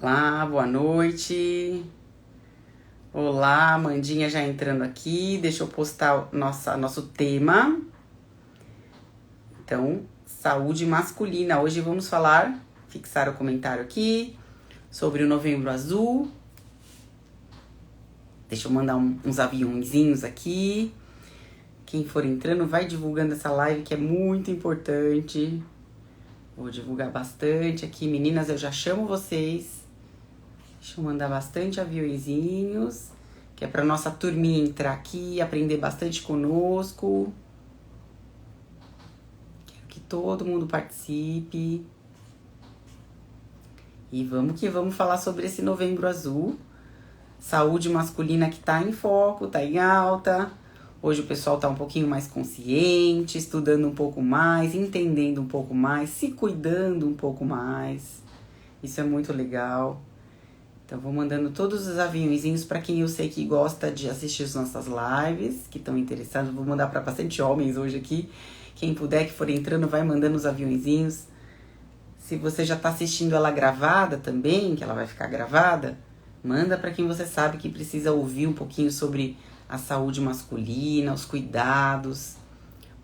Olá, boa noite. Olá, Amandinha já entrando aqui. Deixa eu postar nosso tema. Então, saúde masculina. Hoje vamos fixar o comentário aqui, sobre o Novembro Azul. Deixa eu mandar uns aviãozinhos aqui. Quem for entrando, vai divulgando essa live que é muito importante. Vou divulgar bastante aqui. Meninas, eu já chamo vocês. Deixa eu mandar bastante aviõezinhos, que é para nossa turminha entrar aqui, aprender bastante conosco. Quero que todo mundo participe. E vamos que vamos falar sobre esse Novembro Azul. Saúde masculina que tá em foco, tá em alta. Hoje o pessoal tá um pouquinho mais consciente, estudando um pouco mais, entendendo um pouco mais, se cuidando um pouco mais. Isso é muito legal. Então, vou mandando todos os aviãozinhos para quem eu sei que gosta de assistir as nossas lives, que estão interessados. Vou mandar para bastante homens hoje aqui. Quem puder, que for entrando, vai mandando os aviãozinhos. Se você já está assistindo ela gravada também, que ela vai ficar gravada, manda para quem você sabe que precisa ouvir um pouquinho sobre a saúde masculina, os cuidados,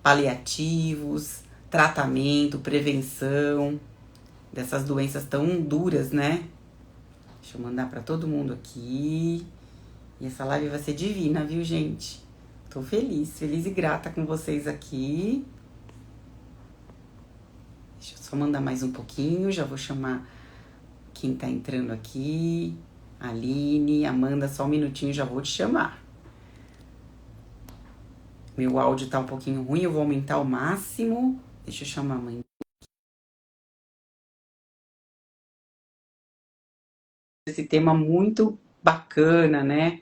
paliativos, tratamento, prevenção dessas doenças tão duras, né? Deixa eu mandar pra todo mundo aqui. E essa live vai ser divina, viu, gente? Tô feliz e grata com vocês aqui. Deixa eu só mandar mais um pouquinho. Já vou chamar quem tá entrando aqui. Aline, Amanda, só um minutinho, já vou te chamar. Meu áudio tá um pouquinho ruim, eu vou aumentar ao máximo. Deixa eu chamar a mãe. Esse tema muito bacana, né?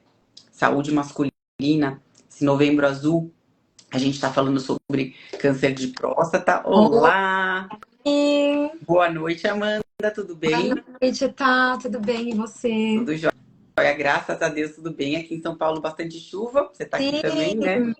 Saúde masculina, esse Novembro Azul. A gente tá falando sobre câncer de próstata. Olá! Oi, Boa noite, Amanda. Tudo bem? boa noite, tá? Tudo bem? E você? Tudo jóia? Graças a Deus, tudo bem. Aqui em São Paulo, bastante chuva. Você tá aqui também, né? Sim,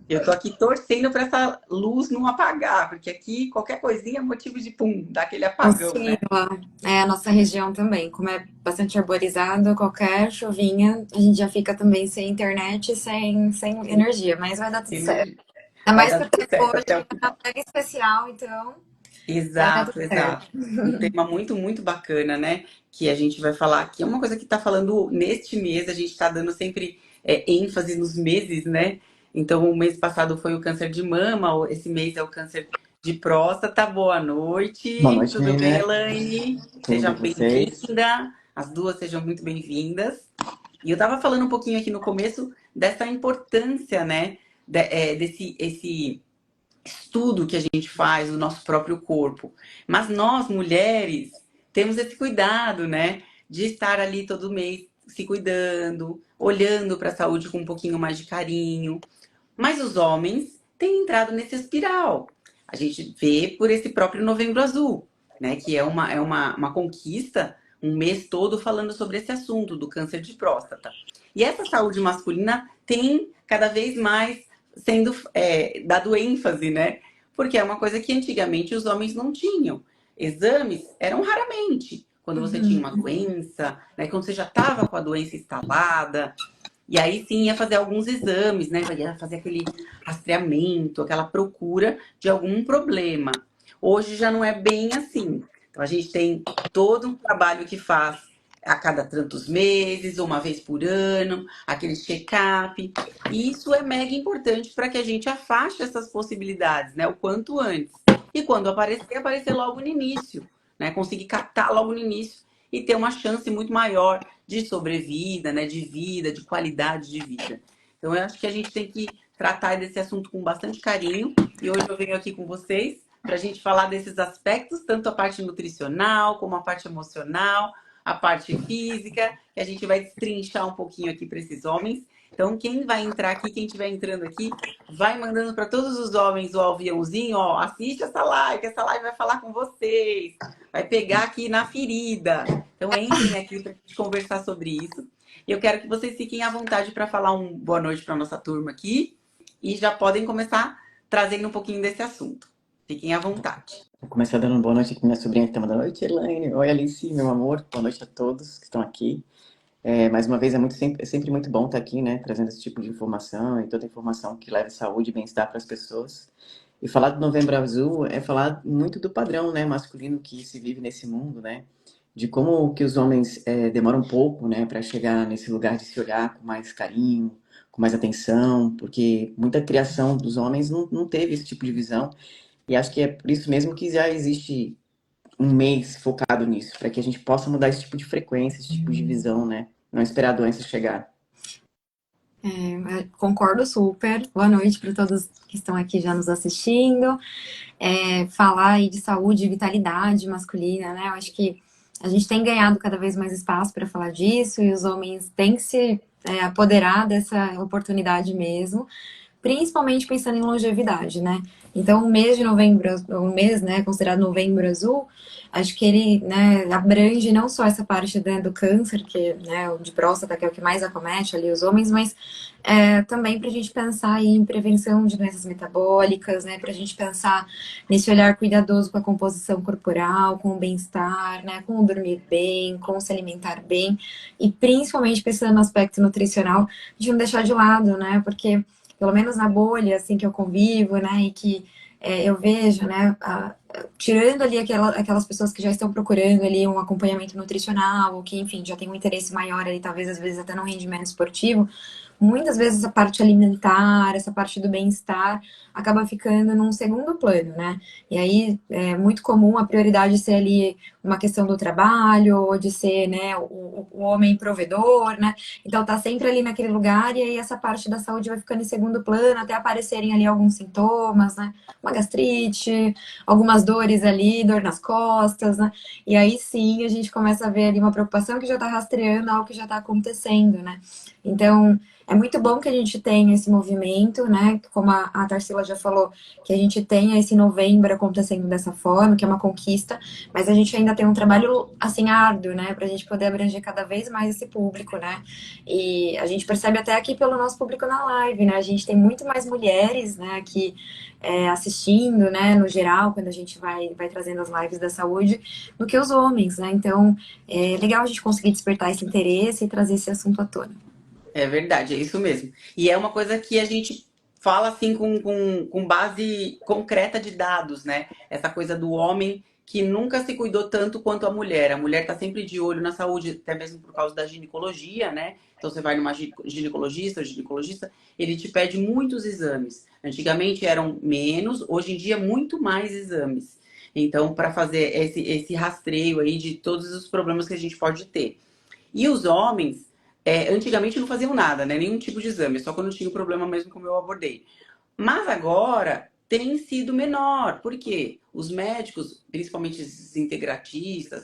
Eu tô aqui torcendo para essa luz não apagar, porque aqui qualquer coisinha é motivo de pum, dar aquele apagão, né? Oscila. É a nossa região também. Como é bastante arborizado, qualquer chuvinha, a gente já fica também sem internet, sem energia, mas vai dar tudo certo. Energia. Ainda Vai mais dar que o tudo tempo certo hoje até o tá final. mega especial, então vai dar tudo Exato, certo. exato. Um tema muito, muito bacana, né? Que a gente vai falar aqui. É uma coisa que tá falando neste mês, a gente tá dando sempre ênfase nos meses, né? Então, o mês passado foi o câncer de mama, esse mês é o câncer de próstata. Boa Boa noite, noite, tudo bem, menina. Elaine? Tudo Seja e vocês? bem-vinda. As duas sejam muito bem-vindas. E eu tava falando um pouquinho aqui no começo dessa importância, né? Desse esse estudo que a gente faz do nosso próprio corpo. Mas nós, mulheres, temos esse cuidado, né? De estar ali todo mês se cuidando, olhando para a saúde com um pouquinho mais de carinho. Mas os homens têm entrado nesse espiral. A gente vê por esse próprio Novembro Azul, né? Que é uma conquista, um mês todo falando sobre esse assunto do câncer de próstata. E essa saúde masculina tem cada vez mais sendo dado ênfase, né? Porque é uma coisa que antigamente os homens não tinham. Exames eram raramente. Quando você tinha uma doença, né? Quando você já estava com a doença instalada, e aí sim ia fazer alguns exames, né? Ia fazer aquele rastreamento, aquela procura de algum problema. Hoje já não é bem assim. Então a gente tem todo um trabalho que faz a cada tantos meses, uma vez por ano, aquele check-up. E isso é mega importante para que a gente afaste essas possibilidades, né? O quanto antes. E quando aparecer, aparecer logo no início, né? Conseguir captar logo no início e ter uma chance muito maior de sobrevida, né, de vida, de qualidade de vida. Então, eu acho que a gente tem que tratar desse assunto com bastante carinho. E hoje eu venho aqui com vocês para a gente falar desses aspectos, tanto a parte nutricional, como a parte emocional, a parte física, que a gente vai destrinchar um pouquinho aqui para esses homens. Então, quem vai entrar aqui, quem estiver entrando aqui, vai mandando para todos os homens o aviãozinho, ó, assiste essa live vai falar com vocês, vai pegar aqui na ferida. Então, entrem aqui para a gente conversar sobre isso. E eu quero que vocês fiquem à vontade para falar um boa noite para nossa turma aqui. E já podem começar trazendo um pouquinho desse assunto. Fiquem à vontade. Vou começar dando boa noite aqui pra minha sobrinha que tá mandando. Boa noite, Elaine. Oi, Alice, meu amor. Boa noite a todos que estão aqui. Mais uma vez, é sempre muito bom estar aqui, né? Trazendo esse tipo de informação e toda informação que leva saúde e bem-estar para as pessoas. E falar do Novembro Azul é falar muito do padrão, né, masculino que se vive nesse mundo, né? De como que os homens demoram um pouco, né, para chegar nesse lugar de se olhar com mais carinho, com mais atenção, porque muita criação dos homens não teve esse tipo de visão. E acho que é por isso mesmo que já existe um mês focado nisso, para que a gente possa mudar esse tipo de frequência, esse tipo de visão, né? Não esperar a doença chegar. Concordo super. Boa noite para todos que estão aqui já nos assistindo. Falar aí de saúde e vitalidade masculina, né? Eu acho que a gente tem ganhado cada vez mais espaço para falar disso e os homens têm que se apoderar dessa oportunidade mesmo, principalmente pensando em longevidade, né? Então, o mês de novembro, o mês, né, considerado Novembro Azul, acho que ele, né, abrange não só essa parte, né, do câncer, que, né, o de próstata, que é o que mais acomete ali os homens, mas também para a gente pensar em prevenção de doenças metabólicas, né, para a gente pensar nesse olhar cuidadoso com a composição corporal, com o bem-estar, né, com o dormir bem, com o se alimentar bem, e principalmente pensando no aspecto nutricional, de não deixar de lado, né, porque pelo menos na bolha, assim, que eu convivo, né, e que eu vejo, né, tirando ali aquelas pessoas que já estão procurando ali um acompanhamento nutricional, ou que, enfim, já tem um interesse maior ali, talvez às vezes até no rendimento esportivo, muitas vezes essa parte alimentar, essa parte do bem-estar, acaba ficando num segundo plano, né? E aí é muito comum a prioridade ser ali uma questão do trabalho, ou de ser, né, o homem provedor, né? Então tá sempre ali naquele lugar, e aí essa parte da saúde vai ficando em segundo plano, até aparecerem ali alguns sintomas, né? Uma gastrite, algumas dores ali, dor nas costas, né? E aí sim a gente começa a ver ali uma preocupação que já tá rastreando algo que já tá acontecendo, né? Então, é muito bom que a gente tenha esse movimento, né? Como a Tarsila já falou, que a gente tenha esse novembro acontecendo dessa forma, que é uma conquista, mas a gente ainda tem um trabalho, assim, árduo, né? Pra gente poder abranger cada vez mais esse público, né? E a gente percebe até aqui pelo nosso público na live, né? A gente tem muito mais mulheres, né, aqui assistindo, né, no geral, quando a gente vai trazendo as lives da saúde, do que os homens, né? Então, é legal a gente conseguir despertar esse interesse e trazer esse assunto à tona. É verdade, é isso mesmo. E é uma coisa que a gente fala assim com base concreta de dados, né? Essa coisa do homem que nunca se cuidou tanto quanto a mulher. A mulher está sempre de olho na saúde, até mesmo por causa da ginecologia, né? Então você vai numa ginecologista, ou ginecologista, ele te pede muitos exames. Antigamente eram menos, hoje em dia muito mais exames. Então, para fazer esse rastreio aí de todos os problemas que a gente pode ter. E os homens, antigamente não faziam nada, né? Nenhum tipo de exame, só quando tinha o problema mesmo como eu abordei. Mas agora tem sido menor. Por quê? Os médicos, principalmente os integratistas,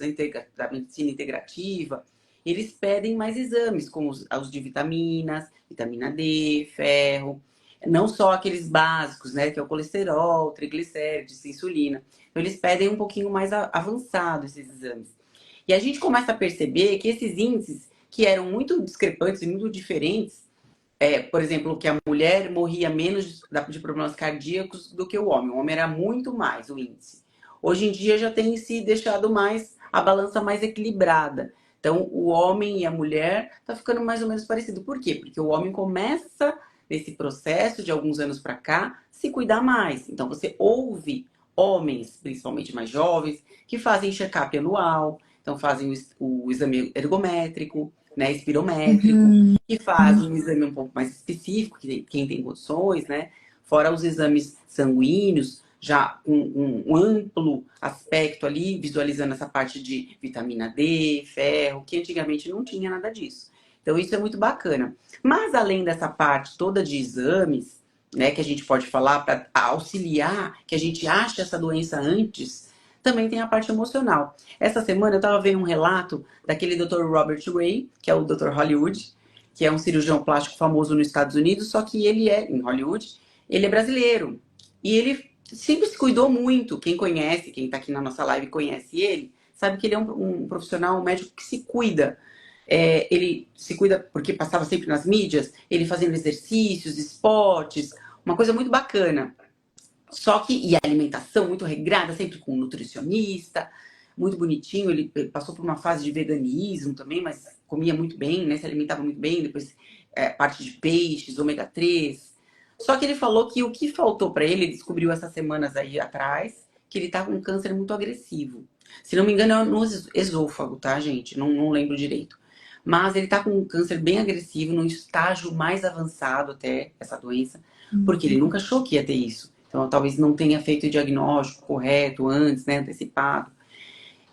da medicina integrativa, eles pedem mais exames, como os de vitaminas, vitamina D, ferro. Não só aqueles básicos, né? Que é o colesterol, triglicérides, insulina. Então, eles pedem um pouquinho mais avançado esses exames. E a gente começa a perceber que esses índices, que eram muito discrepantes e muito diferentes, por exemplo, que a mulher morria menos de problemas cardíacos do que o homem. O homem era muito mais o índice. Hoje em dia já tem se deixado mais a balança mais equilibrada. Então, o homem e a mulher tá ficando mais ou menos parecido. Por quê? Porque o homem começa nesse processo de alguns anos para cá se cuidar mais. Então, você ouve homens, principalmente mais jovens, que fazem check-up anual, então fazem o exame ergométrico, né, espirométrico, Uhum. que fazem um exame um pouco mais específico, que quem tem condições, né? Fora os exames sanguíneos, já com um amplo aspecto ali, visualizando essa parte de vitamina D, ferro, que antigamente não tinha nada disso. Então isso é muito bacana. Mas além dessa parte toda de exames, né, que a gente pode falar para auxiliar, que a gente ache essa doença antes, também tem a parte emocional. Essa semana eu estava vendo um relato daquele Dr. Robert Ray, que é o Dr. Hollywood, que é um cirurgião plástico famoso nos Estados Unidos, só que ele em Hollywood, ele é brasileiro. E ele sempre se cuidou muito. Quem conhece, quem está aqui na nossa live conhece ele, sabe que ele é um profissional, um médico que se cuida. Ele se cuida porque passava sempre nas mídias, ele fazendo exercícios, esportes, uma coisa muito bacana. Só que, e a alimentação muito regrada, sempre com um nutricionista, muito bonitinho. Ele passou por uma fase de veganismo também, mas comia muito bem, né? Se alimentava muito bem, depois parte de peixes, ômega 3. Só que ele falou que o que faltou para ele, ele descobriu essas semanas aí atrás, que ele tá com um câncer muito agressivo. Se não me engano, é no esôfago, tá, gente? Não lembro direito. Mas ele tá com um câncer bem agressivo, num estágio mais avançado até, essa doença, porque ele nunca achou que ia ter isso. Então, talvez não tenha feito o diagnóstico correto antes, né, antecipado.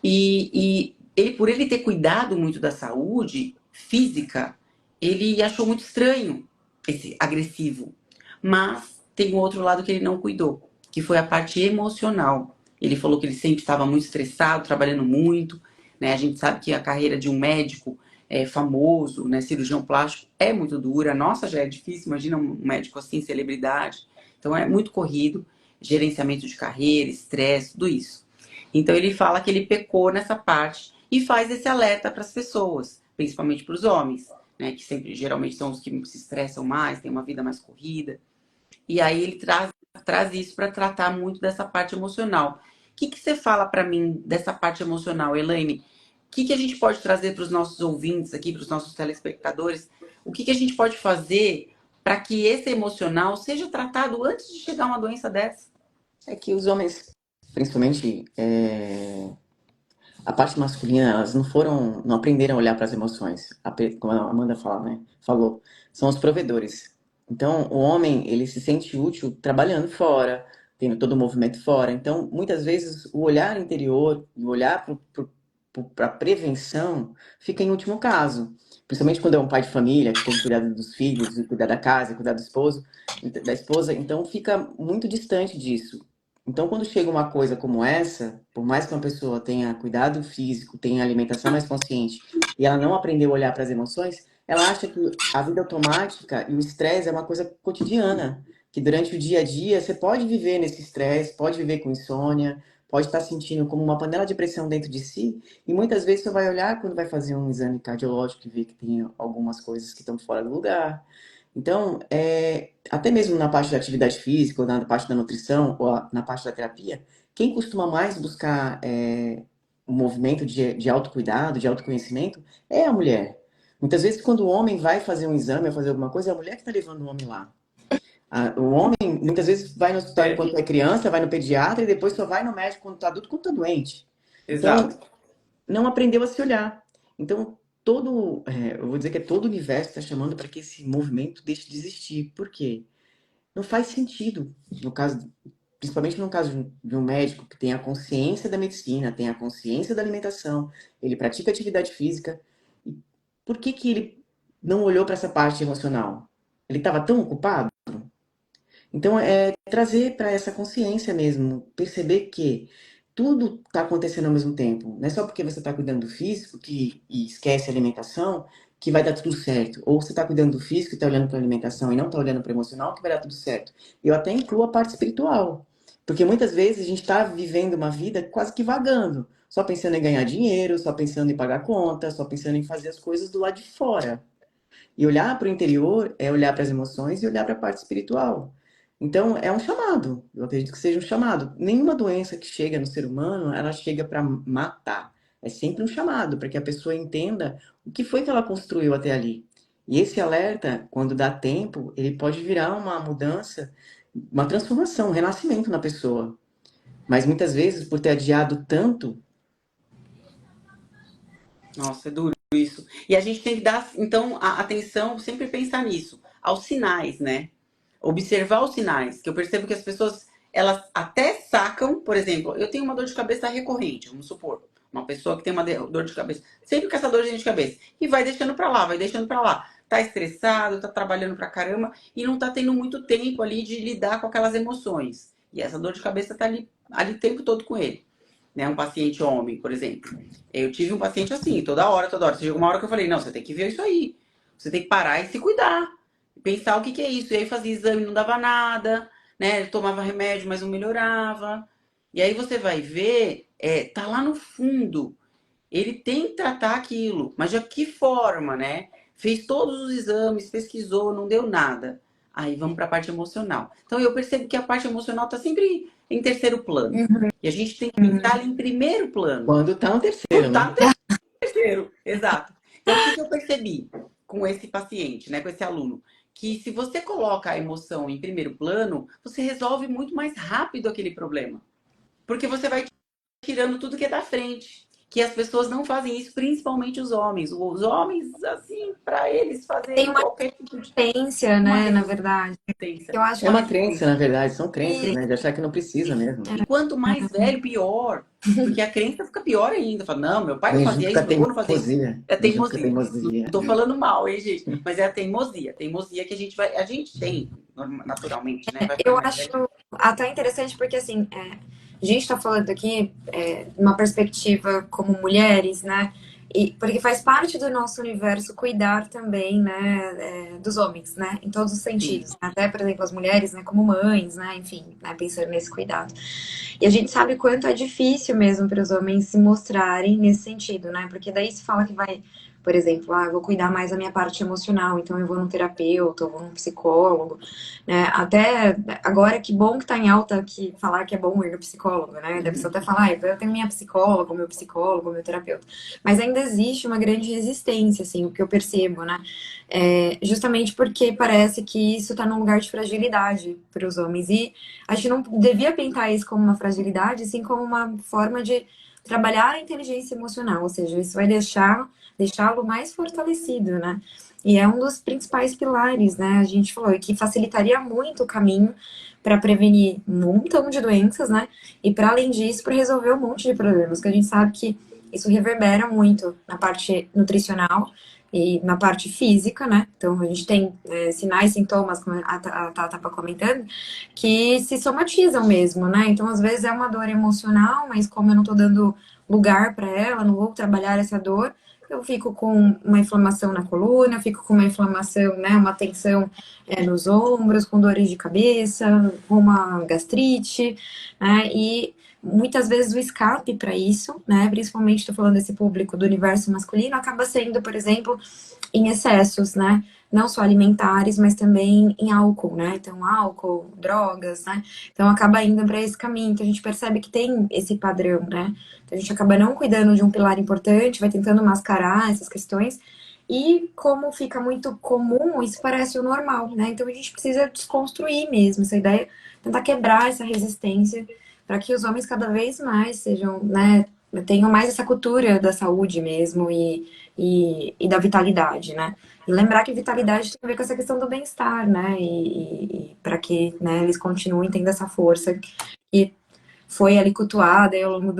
E ele, por ele ter cuidado muito da saúde física, ele achou muito estranho esse agressivo. Mas tem um outro lado que ele não cuidou, que foi a parte emocional. Ele falou que ele sempre estava muito estressado, trabalhando muito, né? A gente sabe que a carreira de um médico famoso, né, cirurgião plástico, é muito dura. Nossa, já é difícil, imagina um médico assim, celebridade. Então é muito corrido, gerenciamento de carreira, estresse, tudo isso. Então ele fala que ele pecou nessa parte e faz esse alerta para as pessoas, principalmente para os homens, né, que sempre geralmente são os que se estressam mais, têm uma vida mais corrida. E aí ele traz isso para tratar muito dessa parte emocional. O que você fala para mim dessa parte emocional, Elaine? O que a gente pode trazer para os nossos ouvintes aqui, para os nossos telespectadores? O que a gente pode fazer para que esse emocional seja tratado antes de chegar uma doença dessa? É que os homens, principalmente a parte masculina, elas não aprenderam a olhar para as emoções. Como a Amanda falou, são os provedores. Então, o homem, ele se sente útil trabalhando fora, tendo todo o movimento fora. Então, muitas vezes, o olhar interior, o olhar para a prevenção, fica em último caso. Principalmente quando é um pai de família, que tem que cuidar dos filhos, cuidar da casa, cuidar do esposo, da esposa. Então, fica muito distante disso. Então, quando chega uma coisa como essa, por mais que uma pessoa tenha cuidado físico, tenha alimentação mais consciente, e ela não aprendeu a olhar para as emoções, ela acha que a vida automática e o estresse é uma coisa cotidiana, que durante o dia a dia você pode viver nesse estresse, pode viver com insônia, pode estar sentindo como uma panela de pressão dentro de si, e muitas vezes você vai olhar quando vai fazer um exame cardiológico e ver que tem algumas coisas que estão fora do lugar. Então, até mesmo na parte da atividade física, ou na parte da nutrição, ou na parte da terapia, quem costuma mais buscar um movimento de autocuidado, de autoconhecimento, é a mulher. Muitas vezes, quando o homem vai fazer um exame ou fazer alguma coisa, é a mulher que está levando o homem lá. O homem, muitas vezes, vai no hospital enquanto é criança, vai no pediatra e depois só vai no médico quando está adulto, quando está doente. Então, Exato. não aprendeu a se olhar. Então, eu vou dizer que todo o universo está chamando para que esse movimento deixe de existir. Por quê? Não faz sentido, no caso, principalmente no caso de um médico que tem a consciência da medicina, tem a consciência da alimentação, ele pratica atividade física. Por que que ele não olhou para essa parte emocional? Ele estava tão ocupado? Então, é trazer para essa consciência mesmo, perceber que tudo está acontecendo ao mesmo tempo. Não é só porque você está cuidando do físico e esquece a alimentação que vai dar tudo certo. Ou você está cuidando do físico e está olhando para a alimentação e não está olhando para o emocional que vai dar tudo certo. Eu até incluo a parte espiritual. Porque muitas vezes a gente está vivendo uma vida quase que vagando. Só pensando em ganhar dinheiro, só pensando em pagar conta, só pensando em fazer as coisas do lado de fora. E olhar para o interior é olhar para as emoções e olhar para a parte espiritual. Então, é um chamado. Eu acredito que seja um chamado. Nenhuma doença que chega no ser humano, ela chega para matar. É sempre um chamado para que a pessoa entenda o que foi que ela construiu até ali. E esse alerta, quando dá tempo, ele pode virar uma mudança, uma transformação, um renascimento na pessoa. Mas muitas vezes, por ter adiado tanto, Nossa, é duro isso. E a gente tem que dar, então, a atenção, sempre pensar nisso, aos sinais, né? Observar os sinais, que eu percebo que as pessoas, elas até sacam, por exemplo, eu tenho uma dor de cabeça recorrente, vamos supor, uma pessoa que tem uma dor de cabeça, sempre com essa dor de cabeça, e vai deixando pra lá, vai deixando pra lá. Tá estressado, tá trabalhando pra caramba, e não tá tendo muito tempo ali de lidar com aquelas emoções. E essa dor de cabeça tá ali o tempo todo com ele. Né, um paciente homem, por exemplo. Eu tive um paciente assim, toda hora, toda hora. Chegou uma hora que eu falei, não, você tem que ver isso aí. Você tem que parar e se cuidar. Pensar o que que é isso. E aí fazia exame, não dava nada, né? Ele tomava remédio, mas não melhorava. E aí você vai ver, tá lá no fundo. Ele tem que tratar aquilo, mas de que forma, né? Fez todos os exames, pesquisou, não deu nada. Aí vamos para a parte emocional. Então eu percebo que a parte emocional está sempre em terceiro plano. E a gente tem que estar ali em primeiro plano. Quando tá no terceiro, Quando né? tá no terceiro, exato. Então o que que eu percebi com esse paciente, né, com esse aluno? Que se você coloca a emoção em primeiro plano, você resolve muito mais rápido aquele problema. Porque você vai tirando tudo que é da frente. Que as pessoas não fazem isso, principalmente os homens. Os homens, assim, para eles Tem fazerem uma qualquer tipo de resistência, uma né, na verdade. resistência. Eu acho É Uma uma crença, resistência. na verdade, são crenças, que né? De achar que não precisa mesmo. E quanto mais velho, pior. Porque a crença fica pior ainda. Fala, não, meu pai não Vem junto fazia com a isso, meu avô não fazia isso. teimosia. É Vem junto com a teimosia. teimosia. Não tô falando mal, hein, gente? Mas é a teimosia. Teimosia que a gente vai. A gente tem, naturalmente, né? Vai ficando eu mais acho velho. até interessante porque, assim, a gente está falando aqui numa perspectiva como mulheres, né? E, porque faz parte do nosso universo cuidar também, né, dos homens, né? Em todos os Sim, sentidos. Até, por exemplo, as mulheres, né, como mães, né? Enfim, né, pensando nesse cuidado. E a gente sabe quanto é difícil mesmo para os homens se mostrarem nesse sentido, né? Porque daí se fala que vai, por exemplo, eu vou cuidar mais da minha parte emocional, então eu vou num terapeuta, eu vou num psicólogo, né? Até agora, que bom que tá em alta que falar que é bom ir no psicólogo, né? Da pessoa até falar, eu tenho minha psicólogo, meu terapeuta. Mas ainda existe uma grande resistência, assim, o que eu percebo, né? Justamente porque parece que isso tá num lugar de fragilidade para os homens. E a gente não devia pintar isso como uma fragilidade, assim como uma forma de trabalhar a inteligência emocional, ou seja, isso vai deixá-lo mais fortalecido, né? E é um dos principais pilares, né? A gente falou, e que facilitaria muito o caminho para prevenir um montão de doenças, né? E para além disso, para resolver um monte de problemas, que a gente sabe que isso reverbera muito na parte nutricional e na parte física, né? Então a gente tem sinais, sintomas, como a Tata estava comentando, que se somatizam mesmo, né? Então às vezes é uma dor emocional, mas como eu não estou dando lugar para ela, não vou trabalhar essa dor, eu fico com uma inflamação na coluna, eu fico com uma inflamação, né, uma tensão nos ombros, com dores de cabeça, com uma gastrite, né, e muitas vezes o escape para isso, né, principalmente estou falando desse público do universo masculino, acaba sendo, por exemplo, em excessos, né, não só alimentares, mas também em álcool, né, então álcool, drogas, né, então acaba indo para esse caminho, então a gente percebe que tem esse padrão, né, então a gente acaba não cuidando de um pilar importante, vai tentando mascarar essas questões. E como fica muito comum, isso parece o normal, né? Então a gente precisa desconstruir mesmo essa ideia, tentar quebrar essa resistência para que os homens cada vez mais sejam, né, tenham mais essa cultura da saúde mesmo e da vitalidade, né? E lembrar que vitalidade tem a ver com essa questão do bem-estar, né? E para que, né, eles continuem tendo essa força que foi ali cultuada ao longo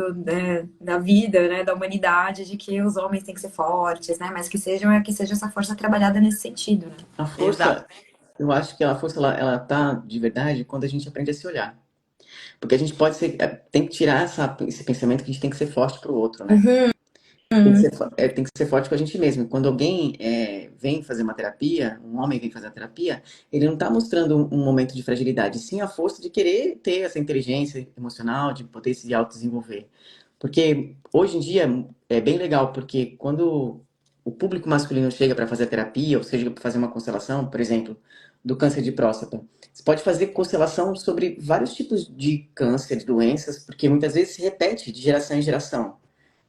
da vida, né, da humanidade, de que os homens têm que ser fortes, né, mas que seja essa força trabalhada nesse sentido, né. A exato. força, eu acho que a força ela tá de verdade quando a gente aprende a se olhar. Porque a gente pode ser, tem que tirar esse pensamento que a gente tem que ser forte pro outro, né? Tem que ser forte com a gente mesmo. Quando alguém vem fazer uma terapia, um homem vem fazer a terapia, ele não está mostrando um momento de fragilidade, sim a força de querer ter essa inteligência emocional, de poder se autodesenvolver. Porque hoje em dia é bem legal, porque quando o público masculino chega para fazer a terapia, ou seja, para fazer uma constelação, por exemplo, do câncer de próstata, você pode fazer constelação sobre vários tipos de câncer, de doenças, porque muitas vezes se repete de geração em geração.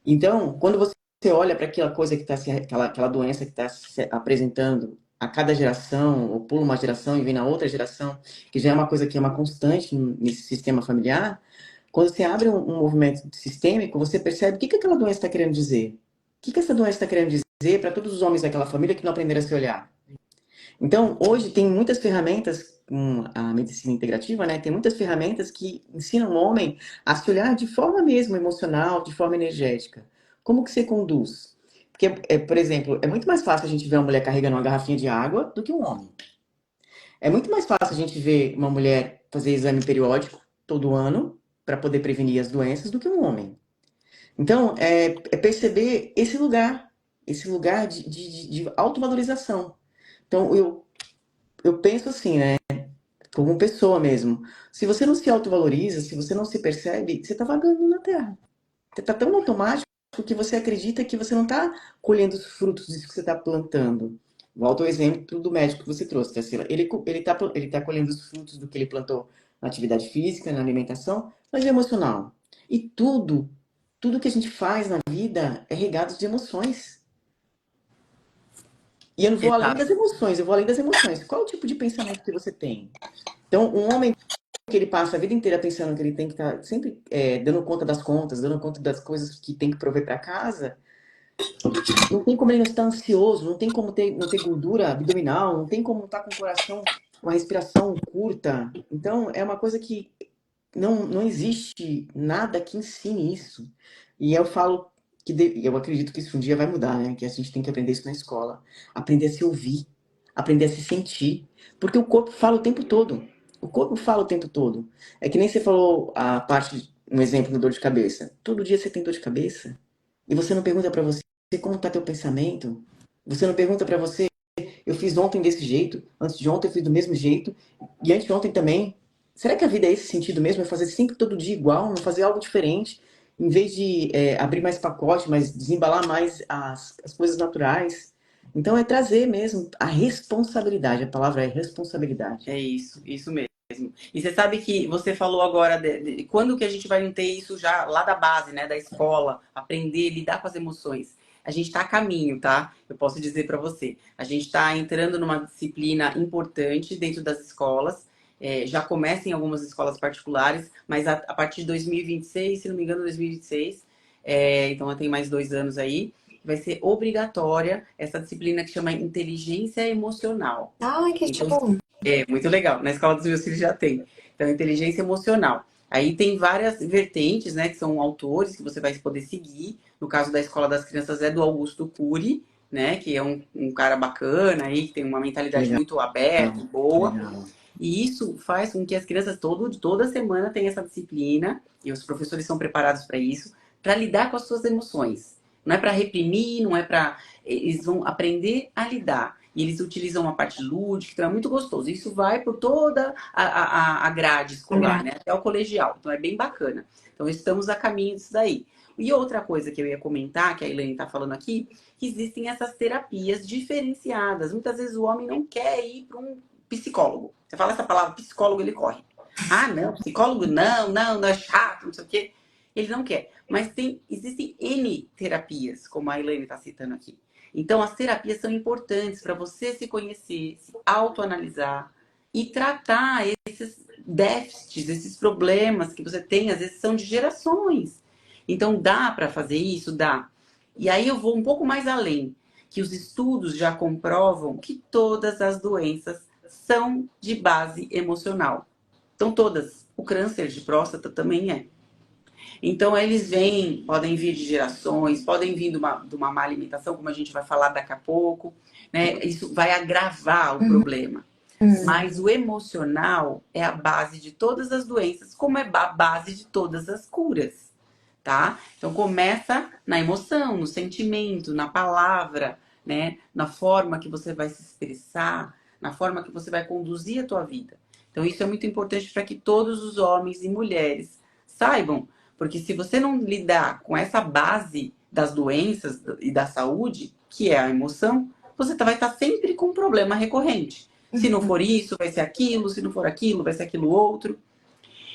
Então, quando você olha para aquela coisa que está aquela doença que está se apresentando a cada geração, ou pula uma geração e vem na outra geração, que já é uma coisa que é uma constante nesse sistema familiar, quando você abre um movimento sistêmico, você percebe o que aquela doença está querendo dizer. O que essa doença está querendo dizer para todos os homens daquela família que não aprenderam a se olhar. Então, hoje tem muitas ferramentas, com a medicina integrativa, né? Tem muitas ferramentas que ensinam o homem a se olhar de forma mesmo emocional, de forma energética. Como que você conduz? Porque, por exemplo, é muito mais fácil a gente ver uma mulher carregando uma garrafinha de água do que um homem. É muito mais fácil a gente ver uma mulher fazer exame periódico todo ano para poder prevenir as doenças do que um homem. Então, é perceber esse lugar de autovalorização. Então, eu penso assim, né? Como pessoa mesmo. Se você não se autovaloriza, se você não se percebe, você está vagando na Terra. Você está tão automático que você acredita que você não está colhendo os frutos disso que você está plantando. Volto ao exemplo do médico que você trouxe, Tarsila. Ele tá colhendo os frutos do que ele plantou na atividade física, na alimentação, mas e emocional. E tudo que a gente faz na vida é regado de emoções. E eu não vou além Exato. das emoções, eu vou além das emoções. Qual o tipo de pensamento que você tem? Então, um homem que ele passa a vida inteira pensando que ele tem que estar sempre dando conta das contas, dando conta das coisas que tem que prover para casa, não tem como ele não estar ansioso, não tem como não ter gordura abdominal, não tem como estar com o coração, com a respiração curta. Então, é uma coisa que não existe nada que ensine isso. E eu falo eu acredito que isso um dia vai mudar, né? Que a gente tem que aprender isso na escola. Aprender a se ouvir, aprender a se sentir. Porque o corpo fala o tempo todo. O corpo fala o tempo todo. É que nem você falou um exemplo da dor de cabeça. Todo dia você tem dor de cabeça e você não pergunta pra você como tá teu pensamento. Você não pergunta pra você, eu fiz ontem desse jeito, antes de ontem eu fiz do mesmo jeito, e antes de ontem também. Será que a vida é esse sentido mesmo? É fazer sempre todo dia igual, não fazer algo diferente? Em vez de abrir mais pacote, mas desembalar mais as coisas naturais. Então é trazer mesmo a responsabilidade. A palavra é responsabilidade. É isso mesmo. E você sabe que você falou agora de quando que a gente vai ter isso já lá da base, né, da escola, aprender a lidar com as emoções. A gente está a caminho, tá? Eu posso dizer para você. A gente está entrando numa disciplina importante dentro das escolas. Já começa em algumas escolas particulares, mas a partir de 2026, se não me engano, 2026, então tem mais 2 anos aí, vai ser obrigatória essa disciplina que chama inteligência emocional. Ai, que Então, show. muito legal. Na escola dos meus filhos já tem. Então, inteligência emocional. Aí tem várias vertentes, né? Que são autores que você vai poder seguir. No caso da Escola das Crianças é do Augusto Cury, né? Que é um cara bacana aí, que tem uma Que mentalidade legal, muito aberta, que boa. legal. E isso faz com que as crianças toda semana tenham essa disciplina, e os professores são preparados para isso, para lidar com as suas emoções. Não é para reprimir, não é para. Eles vão aprender a lidar. E eles utilizam uma parte lúdica, então é muito gostoso. Isso vai por toda a grade escolar, né? Até o colegial. Então é bem bacana. Então estamos a caminho disso daí. E outra coisa que eu ia comentar, que a Elaine está falando aqui, que existem essas terapias diferenciadas. Muitas vezes o homem não quer ir para um psicólogo. Você fala essa palavra psicólogo, ele corre. Ah, não, psicólogo não é chato, não sei o quê. Ele não quer. Mas existem N terapias, como a Elaine está citando aqui. Então, as terapias são importantes para você se conhecer, se autoanalisar e tratar esses déficits, esses problemas que você tem, às vezes são de gerações. Então, dá para fazer isso? Dá. E aí eu vou um pouco mais além, que os estudos já comprovam que todas as doenças são de base emocional. Então, todas. O câncer de próstata também é. Então, eles podem vir de gerações, podem vir de uma má alimentação, como a gente vai falar daqui a pouco, né? Isso vai agravar o problema. Mas o emocional é a base de todas as doenças, como é a base de todas as curas, tá? Então, começa na emoção, no sentimento, na palavra, né? Na forma que você vai se expressar, na forma que você vai conduzir a tua vida. Então, isso é muito importante para que todos os homens e mulheres saibam, porque se você não lidar com essa base das doenças e da saúde, que é a emoção, você vai estar sempre com um problema recorrente. Se não for isso, vai ser aquilo, se não for aquilo, vai ser aquilo outro.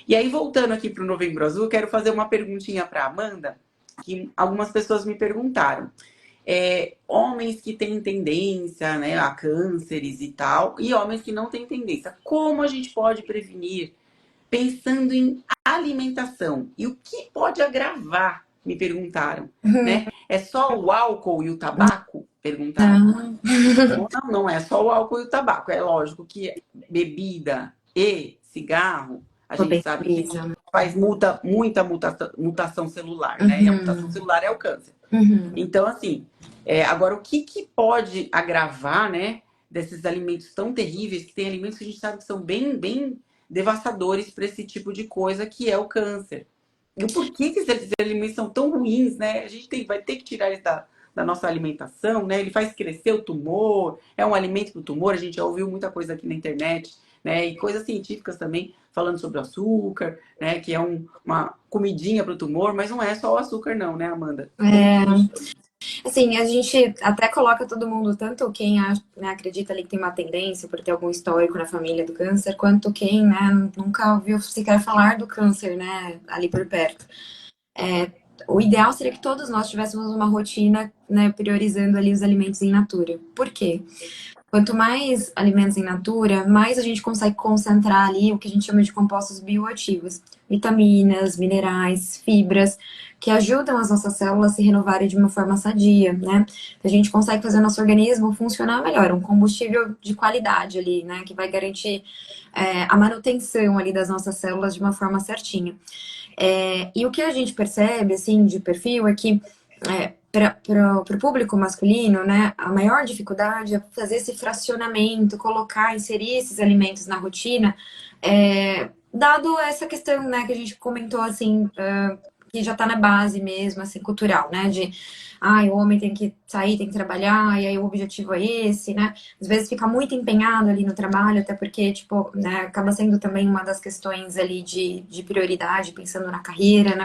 E aí, voltando aqui para o Novembro Azul, eu quero fazer uma perguntinha para a Amanda, que algumas pessoas me perguntaram. Homens que têm tendência, né, a cânceres e tal, e homens que não têm tendência. Como a gente pode prevenir? Pensando em alimentação. E o que pode agravar? Me perguntaram, né? É só o álcool e o tabaco? Perguntaram. Não é só o álcool e o tabaco. É lógico que bebida e cigarro, a gente sabe que faz muita mutação celular, né? E a mutação celular é o câncer. Então, assim, agora o que pode agravar, né, desses alimentos tão terríveis, que tem alimentos que a gente sabe que são bem, bem devastadores para esse tipo de coisa, que é o câncer. E o porquê que esses alimentos são tão ruins, né? A gente vai ter que tirar eles da nossa alimentação, né? Ele faz crescer o tumor, é um alimento para o tumor, a gente já ouviu muita coisa aqui na internet, né? E coisas científicas também, falando sobre o açúcar, né? Que é uma comidinha para o tumor, mas não é só o açúcar não, né, Amanda? Assim, a gente até coloca todo mundo, tanto quem né, acredita ali que tem uma tendência por ter algum histórico na família do câncer, quanto quem, né, nunca ouviu sequer falar do câncer, né, ali por perto. O ideal seria que todos nós tivéssemos uma rotina, né, priorizando ali os alimentos in natura. Por quê? Quanto mais alimentos em natura, mais a gente consegue concentrar ali o que a gente chama de compostos bioativos, vitaminas, minerais, fibras, que ajudam as nossas células a se renovarem de uma forma sadia, né? A gente consegue fazer o nosso organismo funcionar melhor, um combustível de qualidade ali, né? Que vai garantir a manutenção ali das nossas células de uma forma certinha. E o que a gente percebe, assim, de perfil é que para o público masculino, né, a maior dificuldade é fazer esse fracionamento, colocar, inserir esses alimentos na rotina, dado essa questão, né, que a gente comentou, assim, que já está na base mesmo, assim, cultural, né, de, o homem tem que sair, tem que trabalhar, e aí o objetivo é esse, né, às vezes fica muito empenhado ali no trabalho, até porque, tipo, né, acaba sendo também uma das questões ali de prioridade, pensando na carreira, né,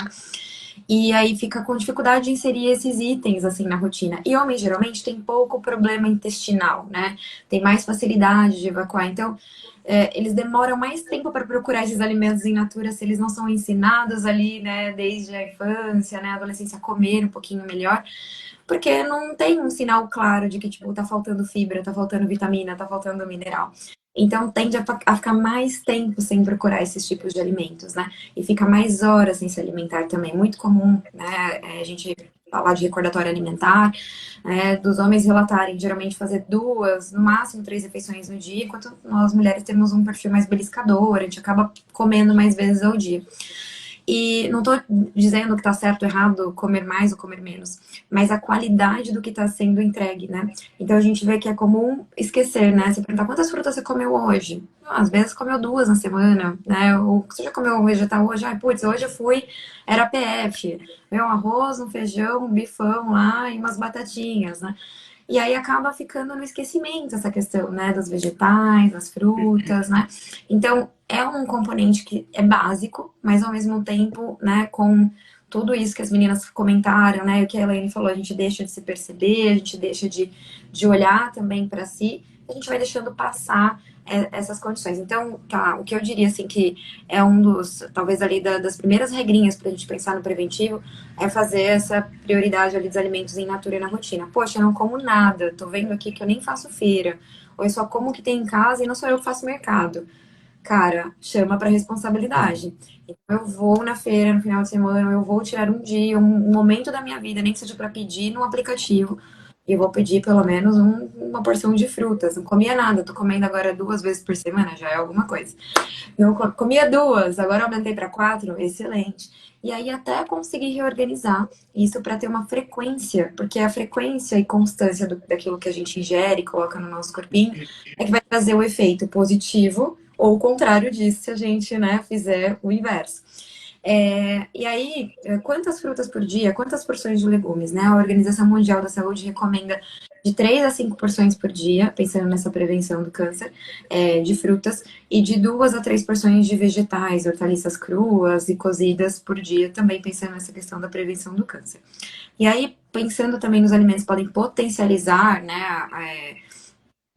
e aí fica com dificuldade de inserir esses itens assim na rotina. E homens geralmente tem pouco problema intestinal, né? Tem mais facilidade de evacuar. Então, eles demoram mais tempo para procurar esses alimentos in natura se eles não são ensinados ali, né, desde a infância, né, adolescência, a comer um pouquinho melhor. Porque não tem um sinal claro de que, tipo, tá faltando fibra, tá faltando vitamina, tá faltando mineral. Então, tende a ficar mais tempo sem procurar esses tipos de alimentos, né? E fica mais horas sem se alimentar também. Muito comum, né? A gente falar de recordatório alimentar, dos homens relatarem geralmente fazer 2, no máximo 3 refeições no dia, enquanto nós mulheres temos um perfil mais beliscador, a gente acaba comendo mais vezes ao dia. E não estou dizendo que está certo ou errado comer mais ou comer menos, mas a qualidade do que está sendo entregue, né? Então a gente vê que é comum esquecer, né? Você perguntar quantas frutas você comeu hoje? Às vezes comeu 2 na semana, né? Ou você já comeu um vegetal hoje? Putz, hoje eu fui, era PF, meu arroz, um feijão, um bifão lá e umas batatinhas, né? E aí acaba ficando no esquecimento essa questão, né, dos vegetais, das frutas, né? Então, é um componente que é básico, mas ao mesmo tempo, né, com tudo isso que as meninas comentaram, né, o que a Elaine falou, a gente deixa de se perceber, a gente deixa de olhar também para si, a gente vai deixando passar essas condições. Então, tá, o que eu diria, assim, que é um dos, talvez ali das primeiras regrinhas para a gente pensar no preventivo, é fazer essa prioridade ali dos alimentos em natura e na rotina. Poxa, eu não como nada, tô vendo aqui que eu nem faço feira, ou eu só como o que tem em casa e não sou eu que faço mercado. Cara, chama para responsabilidade. Então, eu vou na feira no final de semana, eu vou tirar um dia, um momento da minha vida, nem que seja para pedir no aplicativo, e eu vou pedir pelo menos uma porção de frutas. Não comia nada, tô comendo agora 2 vezes por semana, já é alguma coisa. Eu comia 2, agora aumentei para 4, excelente. E aí até conseguir reorganizar isso para ter uma frequência, porque a frequência e constância daquilo que a gente ingere e coloca no nosso corpinho é que vai trazer o efeito positivo ou o contrário disso se a gente, né, fizer o inverso. E aí, quantas frutas por dia, quantas porções de legumes, né? A Organização Mundial da Saúde recomenda de 3 a 5 porções por dia, pensando nessa prevenção do câncer, de frutas, e de 2 a 3 porções de vegetais, hortaliças cruas e cozidas por dia, também pensando nessa questão da prevenção do câncer. E aí, pensando também nos alimentos que podem potencializar, né,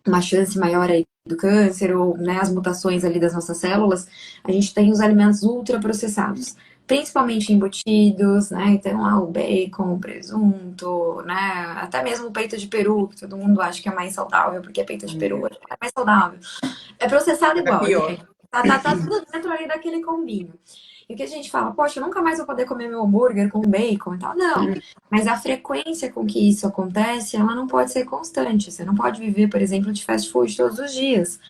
uma chance maior aí do câncer ou, né, as mutações ali das nossas células, a gente tem os alimentos ultraprocessados, principalmente embutidos, né? Então, o bacon, o presunto, né? Até mesmo o peito de peru, que todo mundo acha que é mais saudável, porque é peito de peru, é mais saudável. É processado É igual, pior. gente. Tá tudo dentro ali daquele combinho. E o que a gente fala, poxa, eu nunca mais vou poder comer meu hambúrguer com bacon e tal. Não, mas a frequência com que isso acontece, ela não pode ser constante. Você não pode viver, por exemplo, de fast food todos os dias.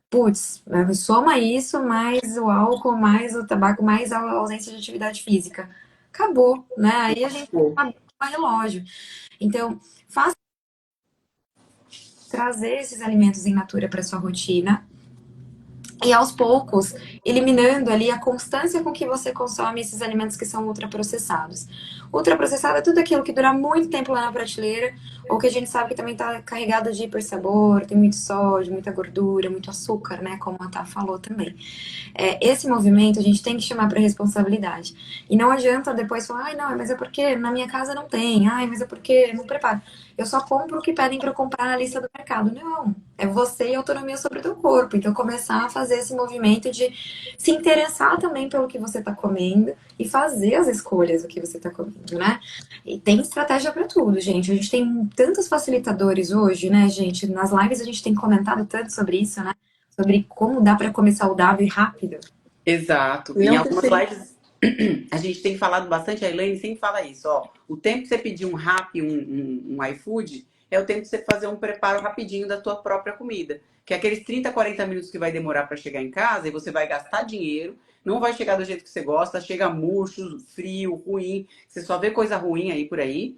Putz, soma isso, mais o álcool, mais o tabaco, mais a ausência de atividade física. Acabou, né? Aí a gente tá no relógio. Então, faça trazer esses alimentos em natura para sua rotina e aos poucos eliminando ali a constância com que você consome esses alimentos que são ultraprocessados. Ultraprocessado é tudo aquilo que dura muito tempo lá na prateleira, ou que a gente sabe que também está carregado de hipersabor, tem muito sódio, muita gordura, muito açúcar, né? Como a Tá falou também. Esse movimento a gente tem que chamar para responsabilidade. E não adianta depois falar, ai, não, mas é porque na minha casa não tem, ai, mas é porque eu não preparo. Eu só compro o que pedem para eu comprar na lista do mercado. Não, é você e autonomia sobre o teu corpo. Então, começar a fazer esse movimento de se interessar também pelo que você está comendo e fazer as escolhas do que você está comendo, né? E tem estratégia para tudo, gente. A gente tem tantos facilitadores hoje, né, gente? Nas lives a gente tem comentado tanto sobre isso, né? Sobre como dá para comer saudável e rápido. Exato. Em Não algumas terceiro. lives a gente tem falado bastante, a Elaine sempre fala isso, ó. O tempo que você pedir um Rappi, um iFood, é o tempo que você fazer um preparo rapidinho da tua própria comida. Que é aqueles 30, 40 minutos que vai demorar para chegar em casa e você vai gastar dinheiro, não vai chegar do jeito que você gosta, chega murcho, frio, ruim, você só vê coisa ruim aí por aí.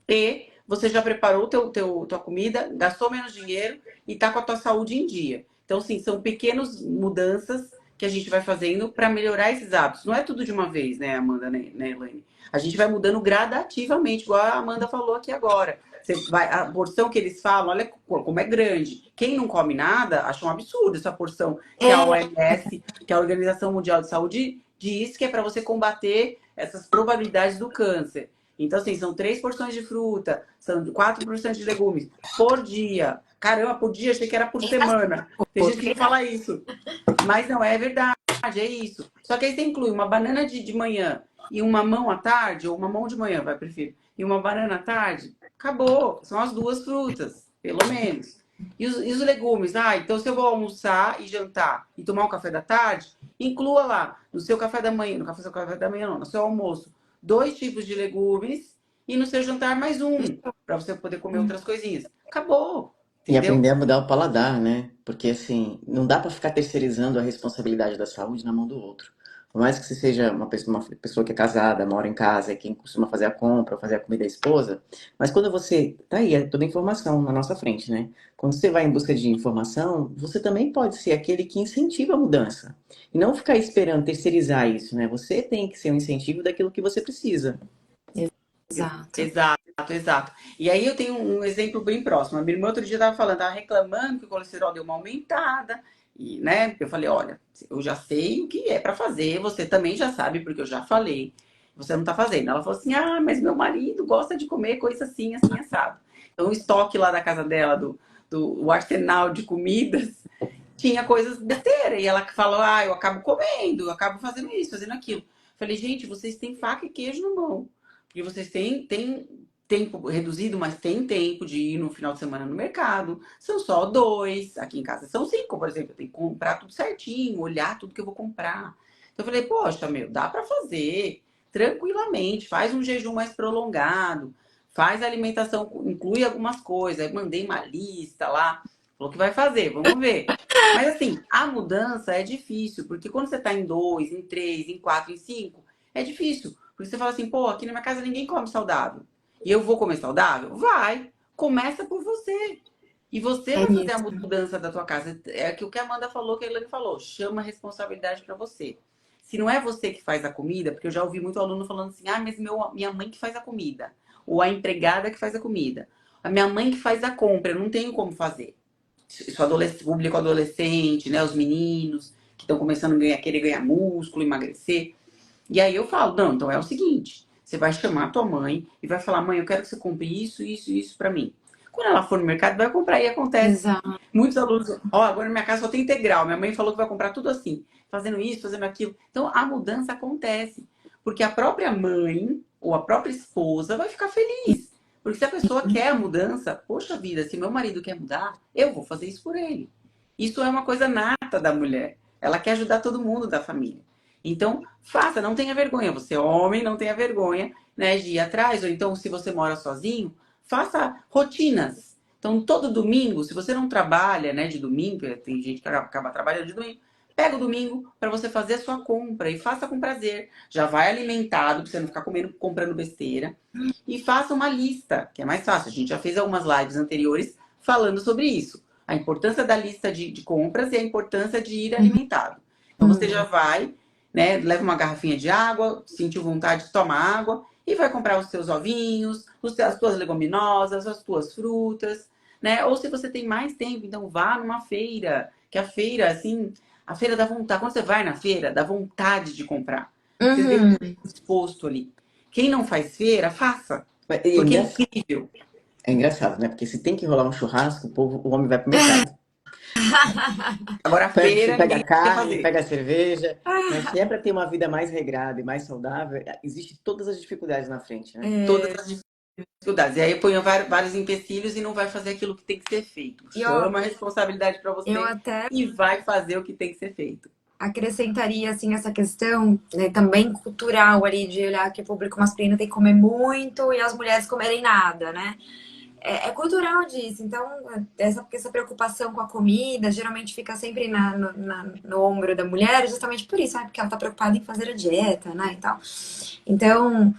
E você já preparou tua comida, gastou menos dinheiro e tá com a tua saúde em dia. Então, sim, são pequenas mudanças que a gente vai fazendo para melhorar esses hábitos. Não é tudo de uma vez, né, Amanda, né, Elaine? A gente vai mudando gradativamente, igual a Amanda falou aqui agora. Você vai, a porção que eles falam, olha como é grande. Quem não come nada, acha um absurdo essa porção que a OMS, que a Organização Mundial de Saúde, diz que é para você combater essas probabilidades do câncer. Então, assim, são 3 porções de fruta, são 4 porções de legumes por dia. Caramba, por dia, achei que era por semana. Tem gente que não fala isso. Mas não é verdade, é isso. Só que aí você inclui uma banana de manhã e uma mão à tarde, ou uma mão de manhã, vai, prefiro, e uma banana à tarde, acabou. São as 2 frutas, pelo menos. E os legumes? Ah, então se eu vou almoçar e jantar e tomar um café da tarde, inclua lá no seu café da manhã, no seu café da manhã não, no seu almoço, 2 tipos de legumes e no seu jantar mais um, para você poder comer outras coisinhas. Acabou, E entendeu? aprender a mudar o paladar, né? Porque assim, não dá para ficar terceirizando a responsabilidade da saúde na mão do outro. Por mais que você seja uma pessoa que é casada, mora em casa, é quem costuma fazer a compra, fazer a comida da esposa, mas quando você. Tá aí, é toda a informação na nossa frente, né? Quando você vai em busca de informação, você também pode ser aquele que incentiva a mudança. E não ficar esperando terceirizar isso, né? Você tem que ser um incentivo daquilo que você precisa. Exato. Exato, exato. E aí eu tenho um exemplo bem próximo. A minha irmã outro dia estava falando, estava reclamando que o colesterol deu uma aumentada. E, né, eu falei, olha, eu já sei o que é para fazer, você também já sabe, porque eu já falei. Você não está fazendo. Ela falou assim, ah, mas meu marido gosta de comer coisa assim, assim, assado. Então o estoque lá da casa dela, o arsenal de comidas, tinha coisas besteira. E ela falou, ah, eu acabo comendo, eu acabo fazendo isso, fazendo aquilo. Falei, gente, vocês têm faca e queijo na mão. Porque vocês têm tempo reduzido, mas tem tempo de ir no final de semana no mercado. São só 2. Aqui em casa são 5, por exemplo. Eu tenho que comprar tudo certinho, olhar tudo que eu vou comprar. Então eu falei, poxa, meu, dá para fazer tranquilamente. Faz um jejum mais prolongado. Faz a alimentação, inclui algumas coisas. Aí mandei uma lista lá. Falou que vai fazer, vamos ver. Mas assim, a mudança é difícil, porque quando você está em 2, em 3, em 4, em 5, é difícil. Porque você fala assim, pô, aqui na minha casa ninguém come saudável. E eu vou comer saudável? Vai. Começa por você. E você É vai fazer a isso. mudança da tua casa. É o que a Amanda falou, que a Elaine falou. Chama a responsabilidade para você. Se não é você que faz a comida, porque eu já ouvi muito aluno falando assim, ah, mas minha mãe que faz a comida. Ou a empregada que faz a comida. A minha mãe que faz a compra, eu não tenho como fazer. Isso público adolescente, né? Os meninos que estão começando a querer ganhar músculo, emagrecer. E aí eu falo, não, então é o seguinte, você vai chamar a tua mãe e vai falar, mãe, eu quero que você compre isso, isso e isso pra mim. Quando ela for no mercado, vai comprar e acontece. Exato. Muitos alunos, ó, agora na minha casa só tem integral. Minha mãe falou que vai comprar tudo assim, fazendo isso, fazendo aquilo. Então a mudança acontece. Porque a própria mãe ou a própria esposa vai ficar feliz. Porque se a pessoa quer a mudança, poxa vida, se meu marido quer mudar, eu vou fazer isso por ele. Isso é uma coisa nata da mulher. Ela quer ajudar todo mundo da família. Então, faça, não tenha vergonha. Você é homem, não tenha vergonha, né, de ir atrás. Ou então, se você mora sozinho, faça rotinas. Então, todo domingo, se você não trabalha, né, de domingo, tem gente que acaba trabalhando de domingo, pega o domingo para você fazer a sua compra e faça com prazer. Já vai alimentado, para você não ficar comendo, comprando besteira. E faça uma lista, que é mais fácil. A gente já fez algumas lives anteriores falando sobre isso. a importância da lista de compras e a importância de ir alimentado. Então você já vai, né, leva uma garrafinha de água, sentiu vontade, toma água e vai comprar os seus ovinhos, as tuas leguminosas, as tuas frutas, né? Ou se você tem mais tempo, então vá numa feira, que a feira, assim, a feira dá vontade. Quando você vai na feira, dá vontade de comprar. Você vê Uhum. o exposto ali. Quem não faz feira, faça. Mas Porque é incrível. é engraçado, né? Porque se tem que rolar um churrasco, o homem vai pro mercado. Agora a feira, Pega a ninguém quer carne, fazer. pega a cerveja, mas se é para ter uma vida mais regrada e mais saudável, existe todas as dificuldades na frente, né? Todas as dificuldades. E aí põe vários empecilhos e não vai fazer aquilo que tem que ser feito. E ó, Chama a responsabilidade para eu você até e vai fazer o que tem que ser feito. acrescentaria assim essa questão, né, também cultural ali de olhar que o público masculino tem que comer muito e as mulheres comerem nada, né? É cultural disso, então essa preocupação com a comida geralmente fica sempre no ombro da mulher, justamente por isso, porque ela está preocupada em fazer a dieta, né, e tal. Então,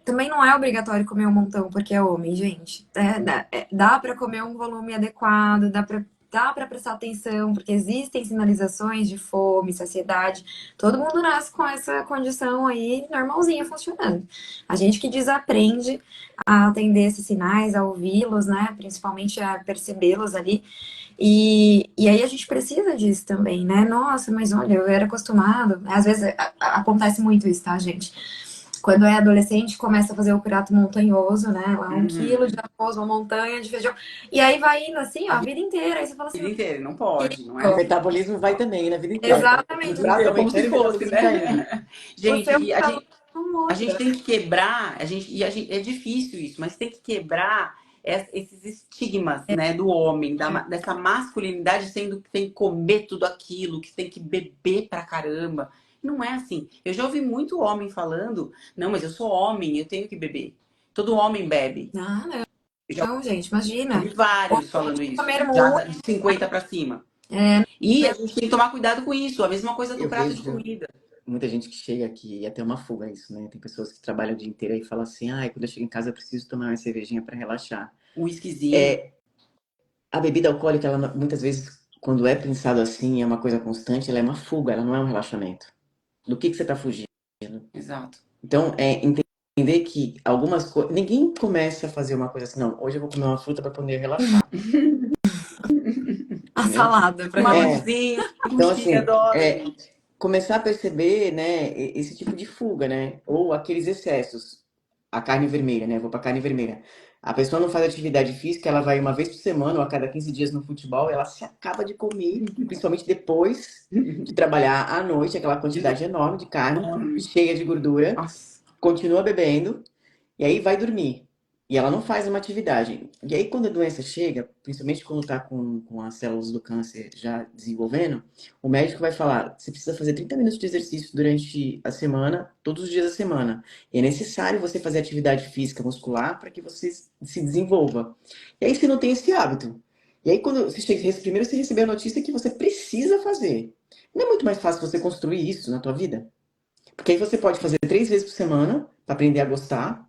também não é obrigatório comer um montão porque é homem, gente. Dá para comer um volume adequado, dá para prestar atenção, porque existem sinalizações de fome, saciedade. Todo mundo nasce com essa condição aí normalzinha funcionando. A gente que desaprende a atender esses sinais, a ouvi-los, né? Principalmente a percebê-los ali. E aí a gente precisa disso também, né? Nossa, mas olha, eu era acostumado. Às vezes acontece muito isso, tá, gente? Quando é adolescente, começa a fazer o prato montanhoso, né? Lá 1 quilo de arroz, uma montanha de feijão. E aí vai indo assim, ó, a vida inteira. Aí você fala A assim, vida inteira, não pode, não O é? metabolismo vai também na vida inteira. exatamente, No Vida prato inteira, como aumentando se e o fosse, metabolismo caindo. né? Gente, você é um e não a gente muda. tem que quebrar, é difícil isso, mas tem que quebrar esses estigmas, né, do homem, dessa masculinidade sendo que tem que comer tudo aquilo, que tem que beber pra caramba. Não é assim. Eu já ouvi muito homem falando, não, mas eu sou homem, eu tenho que beber. Todo homem bebe. Não, Eu já não, gente, imagina. ouvi vários falando isso, Comer já muito. de 50 pra cima. E a gente tem que tomar cuidado com isso. A mesma coisa do Eu prato de vejo comida. muita gente que chega aqui e até uma fuga isso, né? Tem pessoas que trabalham o dia inteiro e falam assim, quando eu chego em casa eu preciso tomar uma cervejinha para relaxar. Um whiskyzinho. A bebida alcoólica, ela muitas vezes, quando é pensado assim, é uma coisa constante, ela é uma fuga, ela não é um relaxamento. Do que você está fugindo? Exato. Então, entender que algumas coisas. Ninguém começa a fazer uma coisa assim, não, hoje eu vou comer uma fruta para poder relaxar. A Entendeu? salada pra Um relaxar. lanchezinho, um Então, chique, assim, adoro, gente. começar a perceber, né, esse tipo de fuga, né? Ou aqueles excessos. A carne vermelha, né? Vou pra carne vermelha. A pessoa não faz atividade física, ela vai uma vez por semana ou a cada 15 dias no futebol, ela se acaba de comer, principalmente depois de trabalhar à noite, aquela quantidade enorme de carne, cheia de gordura, Nossa. continua bebendo, e aí vai dormir. E ela não faz uma atividade. E aí, quando a doença chega, principalmente quando está com as células do câncer já desenvolvendo, o médico vai falar: você precisa fazer 30 minutos de exercício durante a semana, todos os dias da semana. E é necessário você fazer atividade física muscular para que você se desenvolva. E aí, você não tem esse hábito. E aí, quando você chega, primeiro você recebe a notícia que você precisa fazer. Não é muito mais fácil você construir isso na tua vida? Porque aí você pode fazer 3 vezes por semana para aprender a gostar.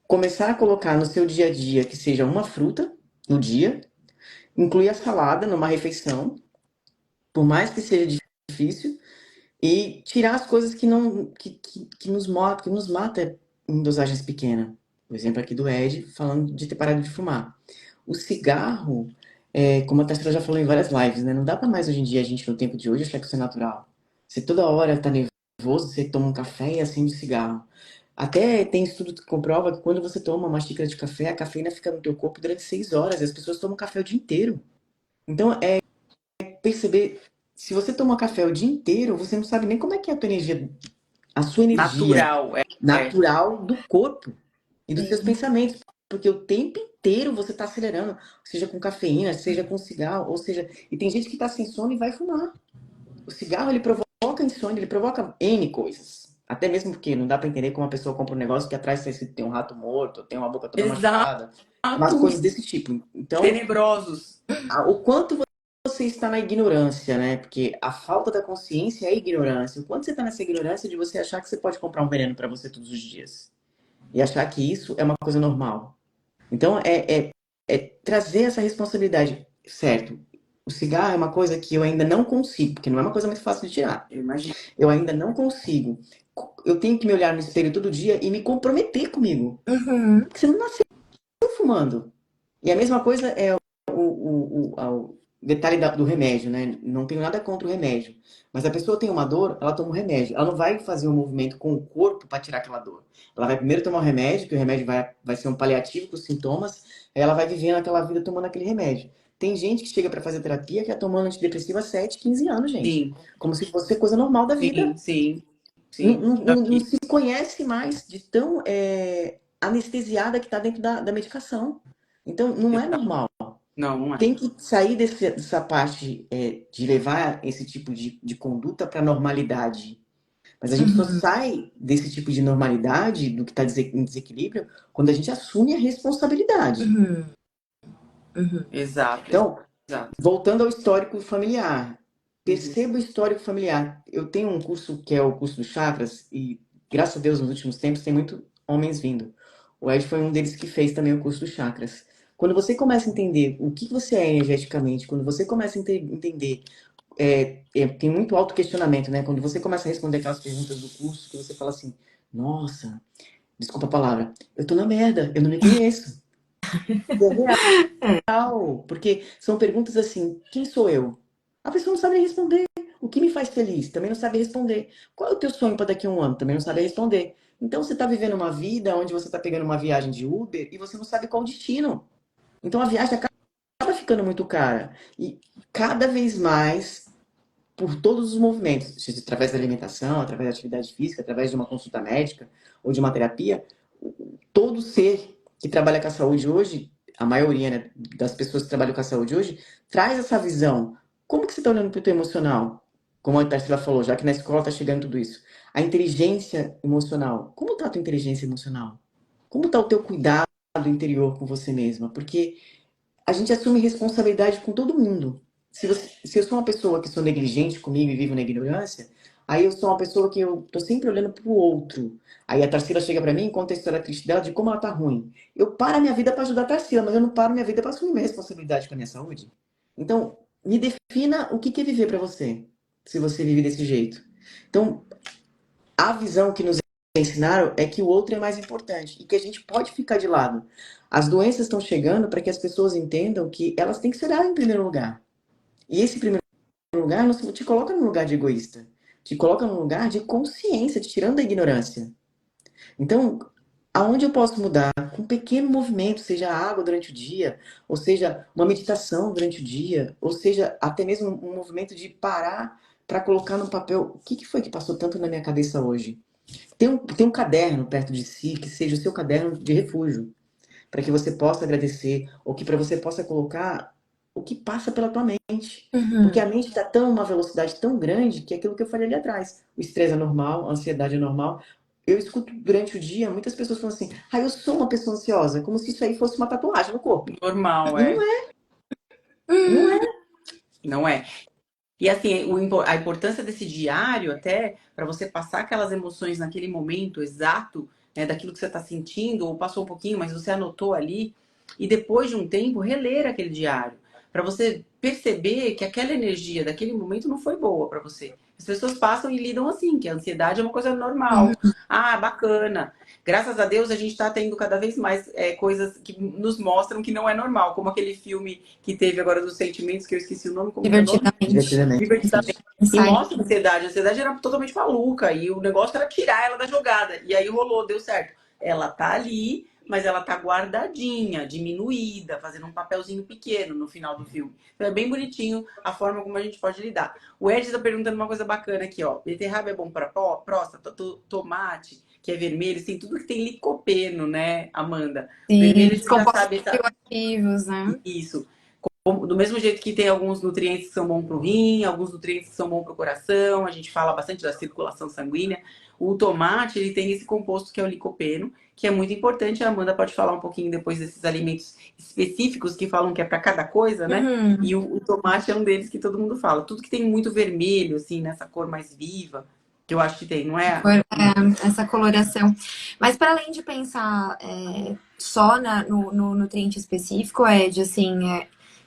Começar a colocar no seu dia a dia que seja uma fruta no dia, incluir a salada numa refeição, por mais que seja difícil, e tirar as coisas que não que nos mata em dosagens pequenas. O exemplo aqui do Ed falando de ter parado de fumar. O cigarro, como a Tarsila já falou em várias lives, né? Não dá para mais hoje em dia a gente no tempo de hoje achar que isso é natural. Você toda hora tá nervoso, você toma um café e acende o cigarro. Até tem estudo que comprova que quando você toma uma xícara de café, a cafeína fica no teu corpo durante 6 horas. E as pessoas tomam café o dia inteiro. Então, perceber, se você toma café o dia inteiro, você não sabe nem como é que é a tua energia, a sua energia Natural, natural do corpo e dos seus pensamentos. Porque o tempo inteiro você está acelerando, seja com cafeína, seja com cigarro, ou seja, e tem gente que está sem sono e vai fumar. O cigarro, ele provoca insônia, ele provoca N coisas. Até mesmo porque não dá pra entender como uma pessoa compra um negócio que atrás tem um rato morto, tem uma boca toda exato. machucada, umas coisas desse tipo. Então, Tenebrosos. o quanto você está na ignorância, né? Porque a falta da consciência é ignorância. O quanto você está nessa ignorância de você achar que você pode comprar um veneno para você todos os dias. E achar que isso é uma coisa normal. Então, é trazer essa responsabilidade. certo, o cigarro é uma coisa que eu ainda não consigo, porque não é uma coisa muito fácil de tirar. Eu imagino. Eu ainda não consigo. Eu tenho que me olhar no espelho todo dia e me comprometer comigo. Uhum. Porque você não nasceu fumando. E a mesma coisa é o detalhe do remédio, né? Não tenho nada contra o remédio. Mas a pessoa tem uma dor, ela toma um remédio. Ela não vai fazer um movimento com o corpo para tirar aquela dor. Ela vai primeiro tomar o remédio, que o remédio vai ser um paliativo para os sintomas, aí ela vai vivendo aquela vida tomando aquele remédio. Tem gente que chega para fazer terapia que é tomando antidepressivo há 7, 15 anos, gente. Sim, Como se fosse coisa normal da vida. sim. Não Aqui. se conhece mais de tão anestesiada que está dentro da medicação. Então, não é normal. Não, não é. Tem que sair dessa parte de levar esse tipo de conduta para a normalidade. Mas a gente só sai desse tipo de normalidade, do que está em desequilíbrio, quando a gente assume a responsabilidade. Exato, Então, exato. voltando ao histórico familiar. Perceba o histórico familiar. Eu tenho um curso que é o curso dos chakras, e graças a Deus, nos últimos tempos, tem muito homens vindo. O Ed foi um deles que fez também o curso dos chakras. Quando você começa a entender o que você é energeticamente, quando você começa a entender, tem muito autoquestionamento, né? Quando você começa a responder aquelas perguntas do curso, que você fala assim, nossa, desculpa a palavra, eu tô na merda, eu não me conheço. E é real, porque são perguntas assim, quem sou eu? A pessoa não sabe responder. O que me faz feliz? Também não sabe responder. Qual é o teu sonho para daqui a um ano? Também não sabe responder. Então você está vivendo uma vida onde você está pegando uma viagem de Uber e você não sabe qual o destino. Então a viagem acaba ficando muito cara. E cada vez mais, por todos os movimentos, seja através da alimentação, através da atividade física, através de uma consulta médica ou de uma terapia, todo ser que trabalha com a saúde hoje, a maioria, né, das pessoas que trabalham com a saúde hoje, traz essa visão. Como que você está olhando para o teu emocional? Como a Tarsila falou, já que na escola está chegando tudo isso. A inteligência emocional. Como está a tua inteligência emocional? Como está o teu cuidado interior com você mesma? Porque a gente assume responsabilidade com todo mundo. Se eu sou uma pessoa que sou negligente comigo e vivo na ignorância, aí eu sou uma pessoa que eu tô sempre olhando pro outro. Aí a Tarsila chega pra mim e conta a história triste dela de como ela tá ruim. Eu paro a minha vida pra ajudar a Tarsila, mas eu não paro minha vida pra assumir minha responsabilidade com a minha saúde. Então, me defina o que é viver pra você, se você vive desse jeito. Então, a visão que nos ensinaram é que o outro é mais importante e que a gente pode ficar de lado. As doenças estão chegando para que as pessoas entendam que elas têm que ser em primeiro lugar. E esse primeiro lugar não te coloca num lugar de egoísta. Te coloca num lugar de consciência, te tirando da ignorância. Então, aonde eu posso mudar? Com um pequeno movimento, seja água durante o dia, ou seja, uma meditação durante o dia, ou seja, até mesmo um movimento de parar para colocar no papel o que foi que passou tanto na minha cabeça hoje. Tem um caderno perto de si que seja o seu caderno de refúgio, para que você possa agradecer, ou que para você possa colocar o que passa pela tua mente. Porque a mente está tão uma velocidade tão grande que é aquilo que eu falei ali atrás. O estresse é normal, a ansiedade é normal. Eu escuto durante o dia muitas pessoas falando assim, eu sou uma pessoa ansiosa, como se isso aí fosse uma tatuagem no corpo. Normal, E não é, não é. Não é. E assim, a importância desse diário, até para você passar aquelas emoções naquele momento exato, né, daquilo que você está sentindo, ou passou um pouquinho, mas você anotou ali, e depois de um tempo, reler aquele diário, para você perceber que aquela energia daquele momento não foi boa para você. As pessoas passam e lidam assim, que a ansiedade é uma coisa normal. Ah, bacana. Graças a Deus a gente está tendo cada vez mais coisas que nos mostram que não é normal, como aquele filme que teve agora dos sentimentos, que eu esqueci o nome, como que é o nome? Divertidamente. Divertidamente. E mostra a ansiedade. A ansiedade era totalmente maluca. E o negócio era tirar ela da jogada. E aí rolou, deu certo. Ela tá ali, mas ela tá guardadinha, diminuída, fazendo um papelzinho pequeno no final do filme. Então é bem bonitinho a forma como a gente pode lidar. O Ed tá perguntando uma coisa bacana aqui, ó. Beterraba é bom para próstata, tomate, que é vermelho, tem tudo que tem licopeno, né, Amanda? Sim, Vermelho a gente já compostos sabe, tá? bioativos, né? Isso. Do mesmo jeito que tem alguns nutrientes que são bons para o rim, alguns nutrientes que são bons para o coração, a gente fala bastante da circulação sanguínea. O tomate, ele tem esse composto que é o licopeno, que é muito importante. A Amanda pode falar um pouquinho depois desses alimentos específicos que falam que é para cada coisa, né? E o tomate é um deles que todo mundo fala. Tudo que tem muito vermelho, assim, nessa cor mais viva, que eu acho que tem, não é? Essa coloração. Mas para além de pensar só no nutriente específico, Ed, assim,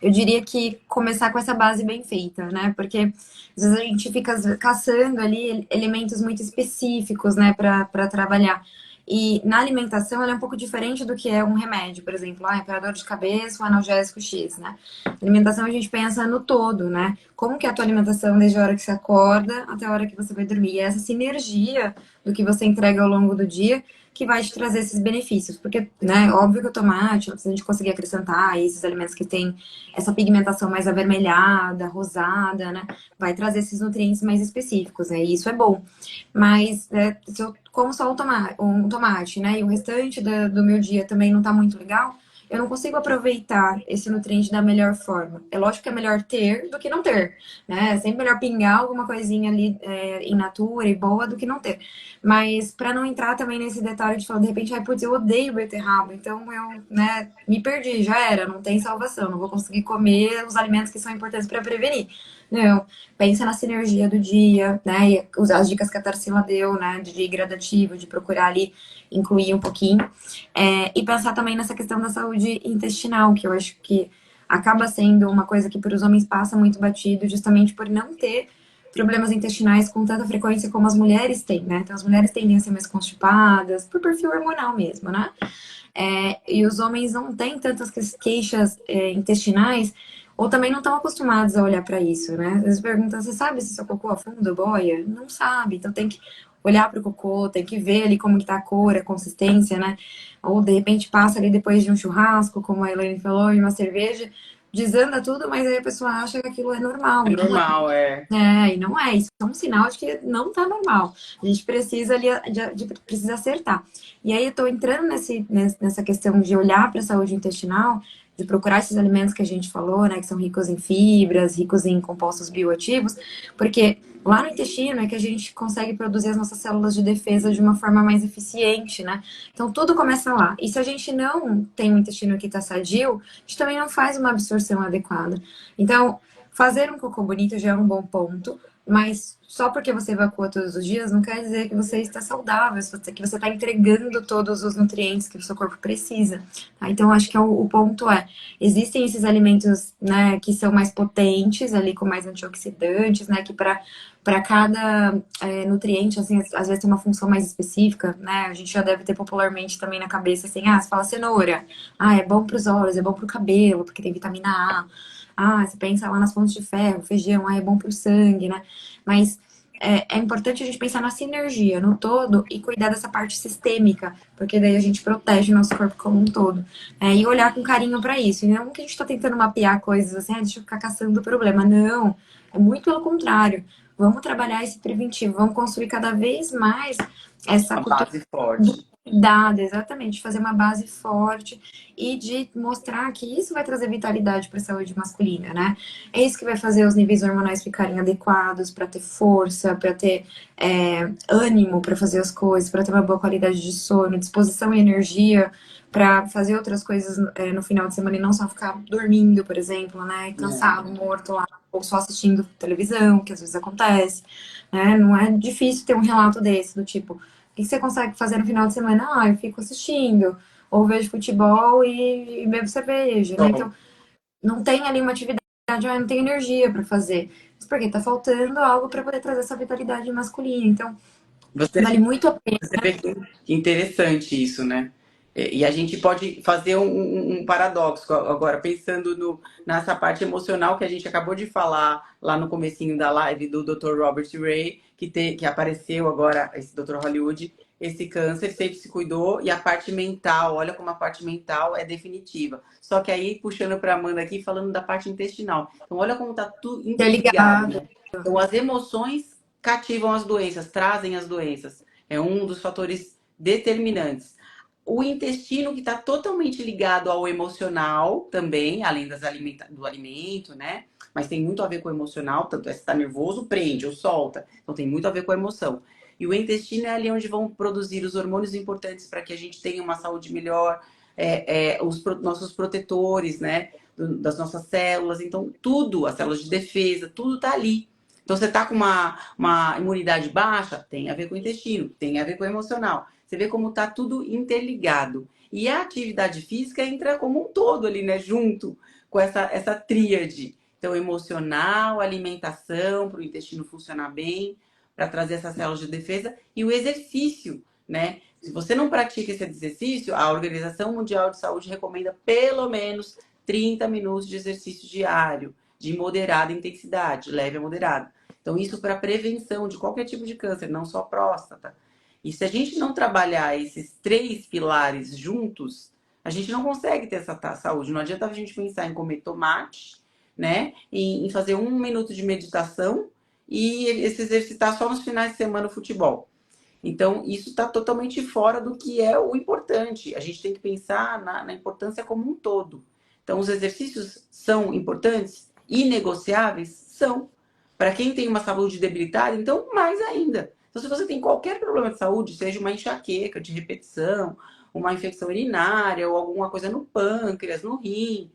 eu diria que começar com essa base bem feita, né? Porque às vezes a gente fica caçando ali elementos muito específicos, né, para trabalhar. E na alimentação ela é um pouco diferente do que é um remédio, por exemplo, para dor de cabeça, um analgésico X, né? Alimentação a gente pensa no todo, né? Como que é a tua alimentação desde a hora que você acorda até a hora que você vai dormir. E essa sinergia do que você entrega ao longo do dia que vai te trazer esses benefícios. Porque, né, óbvio que o tomate, se a gente conseguir acrescentar esses alimentos que têm essa pigmentação mais avermelhada, rosada, né, vai trazer esses nutrientes mais específicos, né, e isso é bom. Mas, se eu como só um tomate, né, e o restante do meu dia também não tá muito legal, eu não consigo aproveitar esse nutriente da melhor forma. É lógico que é melhor ter do que não ter, né? É sempre melhor pingar alguma coisinha ali in natura e boa do que não ter. Mas para não entrar também nesse detalhe de falar, de repente, ai, putz, eu odeio beterraba, então eu, né, me perdi, já era, não tem salvação, não vou conseguir comer os alimentos que são importantes para prevenir. Não, pensa na sinergia do dia, né, e as dicas que a Tarsila deu, né, de gradativo, de procurar ali incluir um pouquinho, e pensar também nessa questão da saúde intestinal, que eu acho que acaba sendo uma coisa que para os homens passa muito batido, justamente por não ter problemas intestinais com tanta frequência como as mulheres têm, né? Então, as mulheres tendem a ser mais constipadas, por perfil hormonal mesmo, né? E os homens não têm tantas queixas intestinais, ou também não estão acostumados a olhar para isso, né? Às vezes perguntam, você sabe se seu cocô afunda ou boia? Não sabe, então tem que olhar para o cocô, tem que ver ali como que tá a cor, a consistência, né? Ou de repente passa ali depois de um churrasco, como a Elaine falou, e uma cerveja, desanda tudo, mas aí a pessoa acha que aquilo é normal, É e não é. normal, é. E não é, isso é um sinal de que não tá normal. A gente precisa ali, precisa acertar. E aí eu tô entrando nessa questão de olhar para a saúde intestinal, de procurar esses alimentos que a gente falou, né, que são ricos em fibras, ricos em compostos bioativos, porque lá no intestino é que a gente consegue produzir as nossas células de defesa de uma forma mais eficiente, né? Então tudo começa lá. E se a gente não tem um intestino que está sadio, a gente também não faz uma absorção adequada. Então, fazer um cocô bonito já é um bom ponto, mas só porque você evacua todos os dias não quer dizer que você está saudável, que você está entregando todos os nutrientes que o seu corpo precisa. Tá? Então, acho que o ponto existem esses alimentos, né, que são mais potentes, ali com mais antioxidantes, né, que para cada nutriente, assim, às vezes tem uma função mais específica, né? A gente já deve ter popularmente também na cabeça, assim, você fala cenoura, é bom para os olhos, é bom para o cabelo, porque tem vitamina A. Você pensa lá nas fontes de ferro, feijão, é bom pro sangue, né? Mas é importante a gente pensar na sinergia, no todo, e cuidar dessa parte sistêmica, porque daí a gente protege o nosso corpo como um todo. E olhar com carinho para isso. E não que a gente tá tentando mapear coisas assim, deixa eu ficar caçando o problema. Não, é muito pelo contrário. Vamos trabalhar esse preventivo, vamos construir cada vez mais essa Uma cultura base forte. cuidado, exatamente, fazer uma base forte e de mostrar que isso vai trazer vitalidade para a saúde masculina, né? É isso que vai fazer os níveis hormonais ficarem adequados para ter força, para ter ânimo para fazer as coisas, para ter uma boa qualidade de sono, disposição e energia para fazer outras coisas no final de semana e não só ficar dormindo, por exemplo, né? É. Cansado, morto lá, ou só assistindo televisão, que às vezes acontece, né? Não é difícil ter um relato desse, do tipo, o que você consegue fazer no final de semana? Eu fico assistindo, ou vejo futebol e bebo cerveja, né? Então, Então, não tem ali uma atividade, não tem energia para fazer. Mas porque tá faltando algo para poder trazer essa vitalidade masculina. Então, você, vale muito a pena. você vê que interessante isso, né? E a gente pode fazer um paradoxo agora, pensando nessa parte emocional que a gente acabou de falar lá no comecinho da live do Dr. Robert Ray, que apareceu agora, esse Dr. Hollywood, esse câncer, sempre se cuidou, e a parte mental, olha como a parte mental é definitiva. Só que aí, puxando para a Amanda aqui, falando da parte intestinal. Então, olha como tá tudo interligado, Interligado. né? Então, as emoções cativam as doenças, trazem as doenças. É um dos fatores determinantes. O intestino que está totalmente ligado ao emocional também, além do alimento, né? Mas tem muito a ver com o emocional, tanto é se está nervoso, prende ou solta. Então tem muito a ver com a emoção. E o intestino é ali onde vão produzir os hormônios importantes para que a gente tenha uma saúde melhor, nossos protetores, né? Das nossas células. Então, tudo, as células de defesa, tudo está ali. Então, você está com uma imunidade baixa, tem a ver com o intestino, tem a ver com o emocional. Você vê como está tudo interligado. E a atividade física entra como um todo ali, né? Junto com essa tríade. Então, emocional, alimentação, para o intestino funcionar bem, para trazer essas células de defesa, e o exercício, né? Se você não pratica esse exercício, a Organização Mundial de Saúde recomenda pelo menos 30 minutos de exercício diário, de moderada intensidade, leve a moderada. Então, isso para prevenção de qualquer tipo de câncer, não só próstata. E se a gente não trabalhar esses 3 pilares juntos, a gente não consegue ter essa saúde. Não adianta a gente pensar em comer tomate, né? Em fazer 1 minuto de meditação e se exercitar só nos finais de semana no futebol. Então, isso está totalmente fora do que é o importante. A gente tem que pensar na importância como um todo. Então, os exercícios são importantes? Inegociáveis? São. Para quem tem uma saúde debilitada, então, mais ainda. Então, se você tem qualquer problema de saúde, seja uma enxaqueca de repetição, uma infecção urinária, ou alguma coisa no pâncreas, no rim,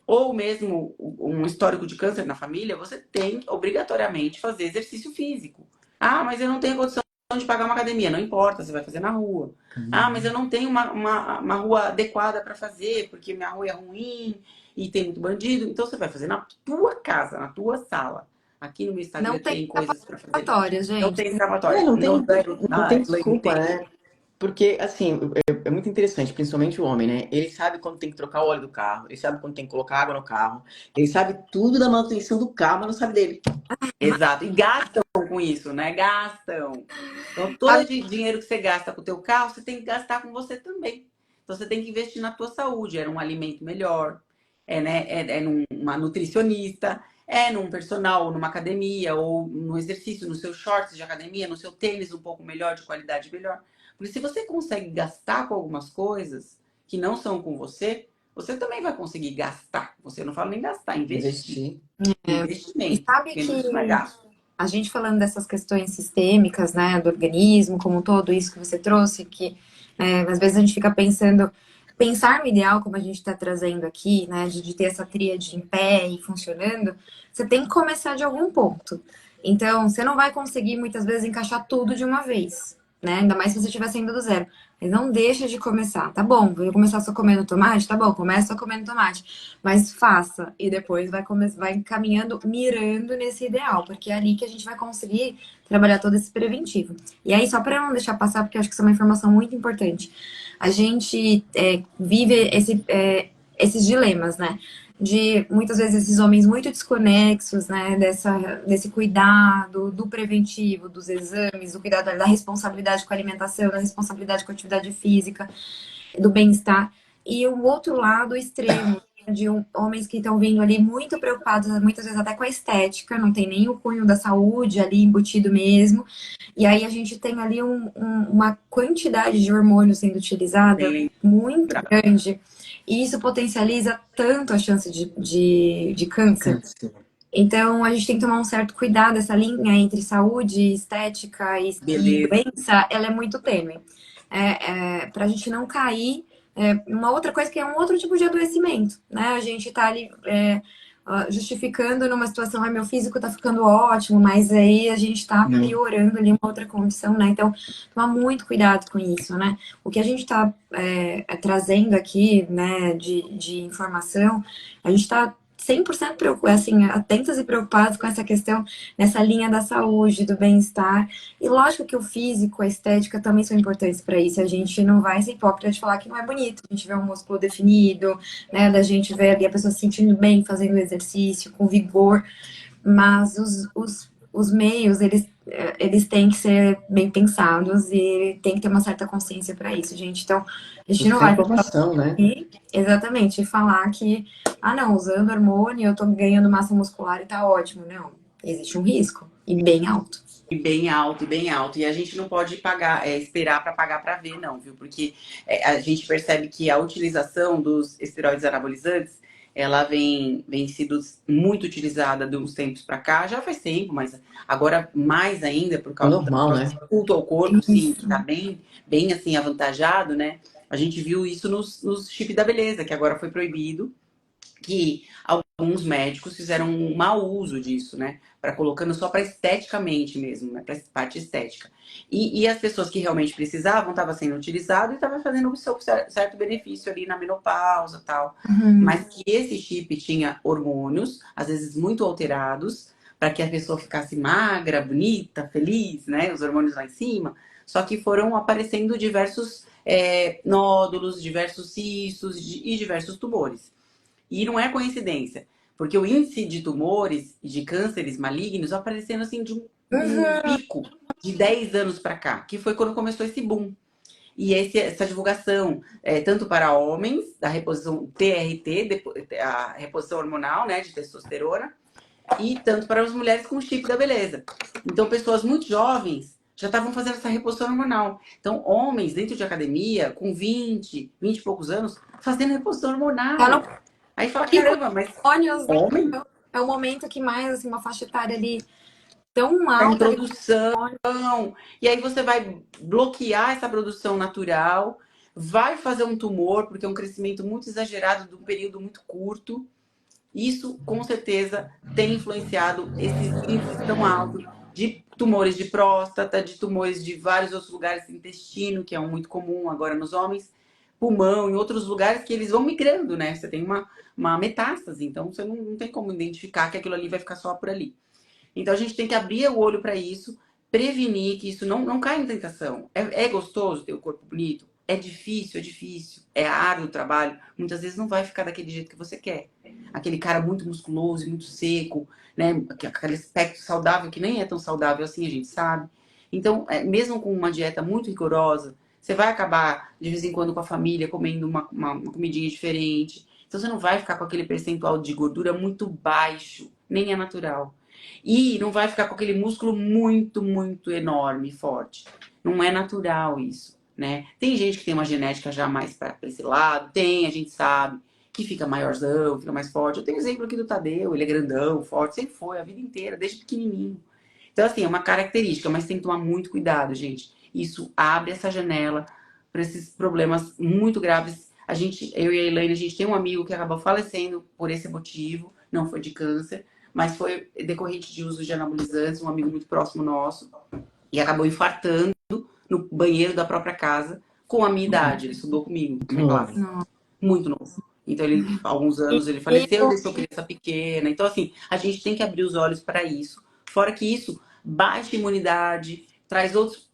ou mesmo um histórico de câncer na família, você tem que obrigatoriamente fazer exercício físico. Ah, mas eu não tenho condição de pagar uma academia. Não importa, você vai fazer na rua. Ah, mas eu não tenho uma rua adequada para fazer, porque minha rua é ruim e tem muito bandido. Então você vai fazer na tua casa, na tua sala. Aqui no meu Instagram Não tem tem coisas para fazer. escapatória, Não gente. tem escapatória. Não tem, não tem Não desculpa, tem. né? Porque, assim, é muito interessante, principalmente o homem, né? Ele sabe quando tem que trocar o óleo do carro, ele sabe quando tem que colocar água no carro, ele sabe tudo da manutenção do carro, mas não sabe dele. Exato. E gastam com isso, né? Gastam. Então, todo A- dinheiro que você gasta com o teu carro, você tem que gastar com você também. Então, você tem que investir na tua saúde. É num alimento melhor, né? Numa nutricionista, num personal, numa academia, ou no exercício, no seu shorts de academia, no seu tênis um pouco melhor, de qualidade melhor. Porque se você consegue gastar com algumas coisas que não são com você, você também vai conseguir gastar. Você não fala nem gastar, investir. Investir. E Investimento. sabe Porque que isso não é gasto. a gente falando dessas questões sistêmicas, né, do organismo, como um todo, isso que você trouxe, que às vezes a gente fica pensar no ideal, como a gente está trazendo aqui, né, de ter essa tríade em pé e funcionando, você tem que começar de algum ponto. Então, você não vai conseguir muitas vezes encaixar tudo de uma vez, né, ainda mais se você estiver saindo do zero. Mas não deixa de começar, tá bom? Vou começar só comendo tomate? Tá bom, começa só comendo tomate. Mas faça e depois vai caminhando, mirando nesse ideal, porque é ali que a gente vai conseguir trabalhar todo esse preventivo. E aí, só para não deixar passar, porque eu acho que isso é uma informação muito importante, a gente vive esses dilemas, né? De muitas vezes esses homens muito desconexos, né? Desse cuidado, do preventivo, dos exames, do cuidado da responsabilidade com a alimentação, da responsabilidade com a atividade física, do bem-estar. E o outro lado extremo, de homens que estão vindo ali muito preocupados, muitas vezes até com a estética, não tem nem o cunho da saúde ali embutido mesmo. E aí a gente tem ali uma quantidade de hormônios sendo utilizada Bem muito lembrado. grande. E isso potencializa tanto a chance de câncer. Câncer. Então, a gente tem que tomar um certo cuidado. Essa linha entre saúde, estética e Beleza. doença, ela é muito tênue. Para a gente não cair. Uma outra coisa que é um outro tipo de adoecimento, né? A gente tá ali justificando numa situação, meu físico tá ficando ótimo, mas aí a gente tá Não. piorando ali uma outra condição, né? Então, tomar muito cuidado com isso, né? O que a gente tá trazendo aqui, né, de informação, a gente tá 100% assim, atentas e preocupadas com essa questão nessa linha da saúde, do bem-estar. E lógico que o físico, a estética também são importantes para isso. A gente não vai ser hipócrita de falar que não é bonito. A gente vê um músculo definido, né? Da gente ver ali a pessoa se sentindo bem, fazendo exercício, com vigor. Mas os meios, eles têm que ser bem pensados e tem que ter uma certa consciência para isso, gente. Então, a gente não Buscar vai informação, né? exatamente falar que, não, usando hormônio eu tô ganhando massa muscular e tá ótimo. Não, existe um risco e bem alto. E bem alto, e bem alto. E a gente não pode pagar, esperar para pagar para ver, não, viu? Porque a gente percebe que a utilização dos esteroides anabolizantes, ela vem sido muito utilizada de uns tempos para cá, já faz tempo, mas agora mais ainda por É causa normal, né? do culto ao corpo, sim, que Isso. tá bem assim avantajado, né? A gente viu isso nos chip da beleza, que agora foi proibido, que alguns médicos fizeram um mau uso disso, né? Para colocando só para esteticamente mesmo, né? Para parte estética. E as pessoas que realmente precisavam estava sendo utilizado e estava fazendo o seu certo benefício ali na menopausa e tal. Mas que esse chip tinha hormônios, às vezes muito alterados, para que a pessoa ficasse magra, bonita, feliz, né? Os hormônios lá em cima. Só que foram aparecendo diversos nódulos, diversos cistos e diversos tumores. E não é coincidência, porque o índice de tumores e de cânceres malignos aparecendo assim de um pico de 10 anos para cá, que foi quando começou esse boom. E essa divulgação, tanto para homens, da reposição TRT, a reposição hormonal, né, de testosterona, e tanto para as mulheres com o chip da beleza. Então, pessoas muito jovens já estavam fazendo essa reposição hormonal. Então, homens dentro de academia, com 20 e poucos anos, fazendo reposição hormonal. Tá no Aí fala, caramba, mas hormônios, né? homem É o momento que mais, assim, uma faixa etária ali tão a alta. introdução. E aí você vai bloquear essa produção natural, vai fazer um tumor, porque é um crescimento muito exagerado de um período muito curto. Isso, com certeza, tem influenciado esses índices tão altos de tumores de próstata, de tumores de vários outros lugares do intestino, que é um muito comum agora nos homens, pulmão, em outros lugares que eles vão migrando, né? Você tem uma metástase, então você não tem como identificar que aquilo ali vai ficar só por ali. Então a gente tem que abrir o olho para isso, prevenir que isso não caia em tentação. É gostoso ter o corpo bonito? É difícil, é difícil. É árduo o trabalho. Muitas vezes não vai ficar daquele jeito que você quer. Aquele cara muito musculoso e muito seco, né? Aquele aspecto saudável que nem é tão saudável assim, a gente sabe. Então, mesmo com uma dieta muito rigorosa, você vai acabar, de vez em quando, com a família, comendo uma comidinha diferente. Então, você não vai ficar com aquele percentual de gordura muito baixo. Nem é natural. E não vai ficar com aquele músculo muito, muito enorme, forte. Não é natural isso, né? Tem gente que tem uma genética já mais para esse lado, tem, a gente sabe, que fica maiorzão, fica mais forte. Eu tenho exemplo aqui do Tadeu, ele é grandão, forte, sempre foi, a vida inteira, desde pequenininho. Então, assim, é uma característica, mas tem que tomar muito cuidado, gente. Isso abre essa janela para esses problemas muito graves. Eu e a Elaine, a gente tem um amigo que acabou falecendo por esse motivo, não foi de câncer, mas foi decorrente de uso de anabolizantes, um amigo muito próximo nosso, e acabou infartando no banheiro da própria casa com a minha idade. Ele estudou comigo na classe. Muito novo. Então, há alguns anos, ele faleceu, deixou criança pequena. Então, assim, a gente tem que abrir os olhos para isso. Fora que isso baixa a imunidade, traz outras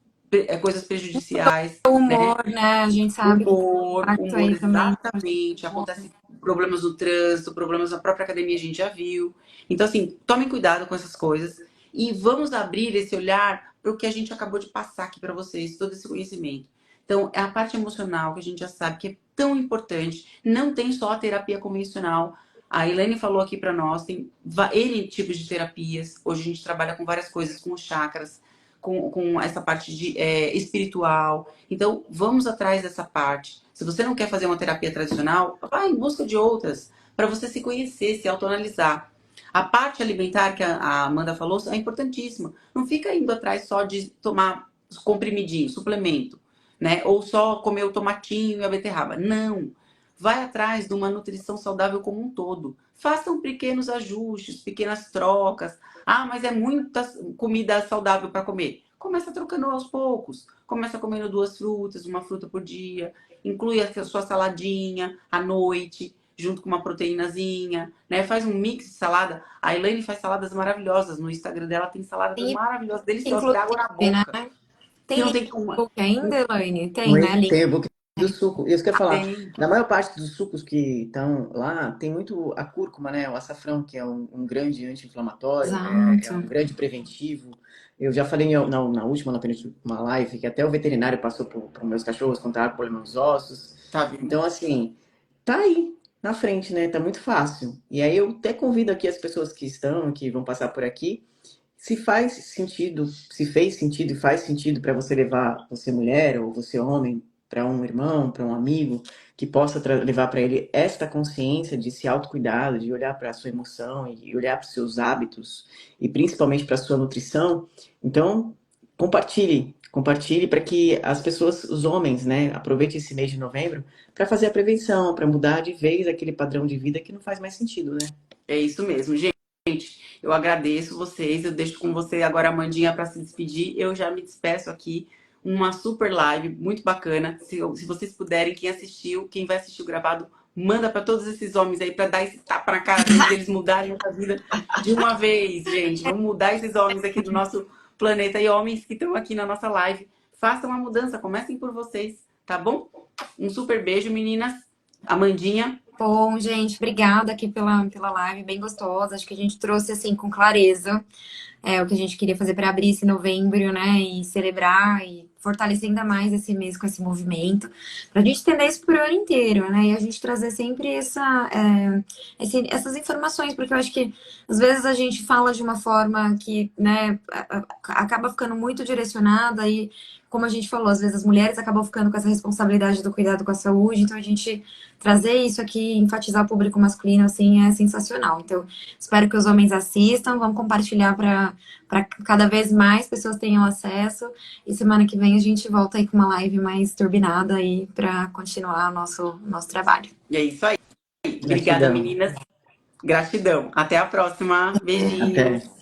coisas prejudiciais. O humor, né? A gente sabe humor, que aí também. exatamente. Acontece problemas no trânsito, problemas na própria academia, a gente já viu. Então, assim, tomem cuidado com essas coisas e vamos abrir esse olhar para o que a gente acabou de passar aqui para vocês, todo esse conhecimento. Então, é a parte emocional que a gente já sabe que é tão importante. Não tem só a terapia convencional. A Elaine falou aqui para nós, tem N tipos de terapias. Hoje a gente trabalha com várias coisas, com os chakras, com essa parte de espiritual. Então, vamos atrás dessa parte. Se você não quer fazer uma terapia tradicional, vá em busca de outras, para você se conhecer, se autoanalisar. A parte alimentar que a Amanda falou é importantíssima. Não fica indo atrás só de tomar comprimidinho, suplemento, né? Ou só comer o tomatinho e a beterraba. Não. Vai atrás de uma nutrição saudável como um todo. Façam pequenos ajustes, pequenas trocas. Ah, mas é muita comida saudável para comer. Começa trocando aos poucos. Começa comendo 2 frutas, uma fruta por dia. Inclui a sua saladinha à noite, junto com uma proteínazinha, né? Faz um mix de salada. A Elaine faz saladas maravilhosas. No Instagram dela tem saladas maravilhosas, deliciosas, dá água na boca. Né? Tem não tem como... book ainda, Elaine? Tem, né? Tem o book do suco. Isso que eu ia falar. Tem. Na maior parte dos sucos que estão lá, tem muito a cúrcuma, né? O açafrão, que é um grande anti-inflamatório, é um grande preventivo. Eu já falei na última, na penúltima live, que até o veterinário passou para meus cachorros quando estavam com problema nos ossos. Tá vendo? Então, assim, tá aí, na frente, né? Tá muito fácil. E aí eu até convido aqui as pessoas que vão passar por aqui, se faz sentido, se fez sentido e faz sentido para você levar, você mulher ou você homem, para um irmão, para um amigo, que possa levar para ele esta consciência de se autocuidado, de olhar para a sua emoção e olhar para os seus hábitos e principalmente para a sua nutrição. Então, compartilhe para que as pessoas, os homens, né, aproveitem esse mês de novembro para fazer a prevenção, para mudar de vez aquele padrão de vida que não faz mais sentido, né? É isso mesmo, gente. Eu agradeço vocês. Eu deixo com você agora a Amandinha para se despedir. Eu já me despeço aqui. Uma super live, muito bacana. Se vocês puderem, quem assistiu, quem vai assistir o gravado, manda para todos esses homens aí para dar esse tapa na cara deles, eles mudarem a vida de uma vez, gente. Vamos mudar esses homens aqui do nosso planeta e homens que estão aqui na nossa live. Façam a mudança, comecem por vocês, tá bom? Um super beijo, meninas. Amandinha. Bom, gente, obrigada aqui pela live, bem gostosa. Acho que a gente trouxe, assim, com clareza o que a gente queria fazer para abrir esse novembro, né? E celebrar e fortalecer ainda mais esse mês com esse movimento, para a gente entender isso pro ano inteiro, né? E a gente trazer sempre essas informações, porque eu acho que às vezes a gente fala de uma forma que, né, acaba ficando muito direcionada e, como a gente falou, às vezes as mulheres acabam ficando com essa responsabilidade do cuidado com a saúde, então a gente trazer isso aqui, enfatizar o público masculino, assim, é sensacional. Então, espero que os homens assistam, vamos compartilhar para cada vez mais pessoas tenham acesso. E semana que vem a gente volta aí com uma live mais turbinada aí para continuar o nosso trabalho. E é isso aí. Obrigada, meninas. Gratidão. Até a próxima. Beijinhos. Até.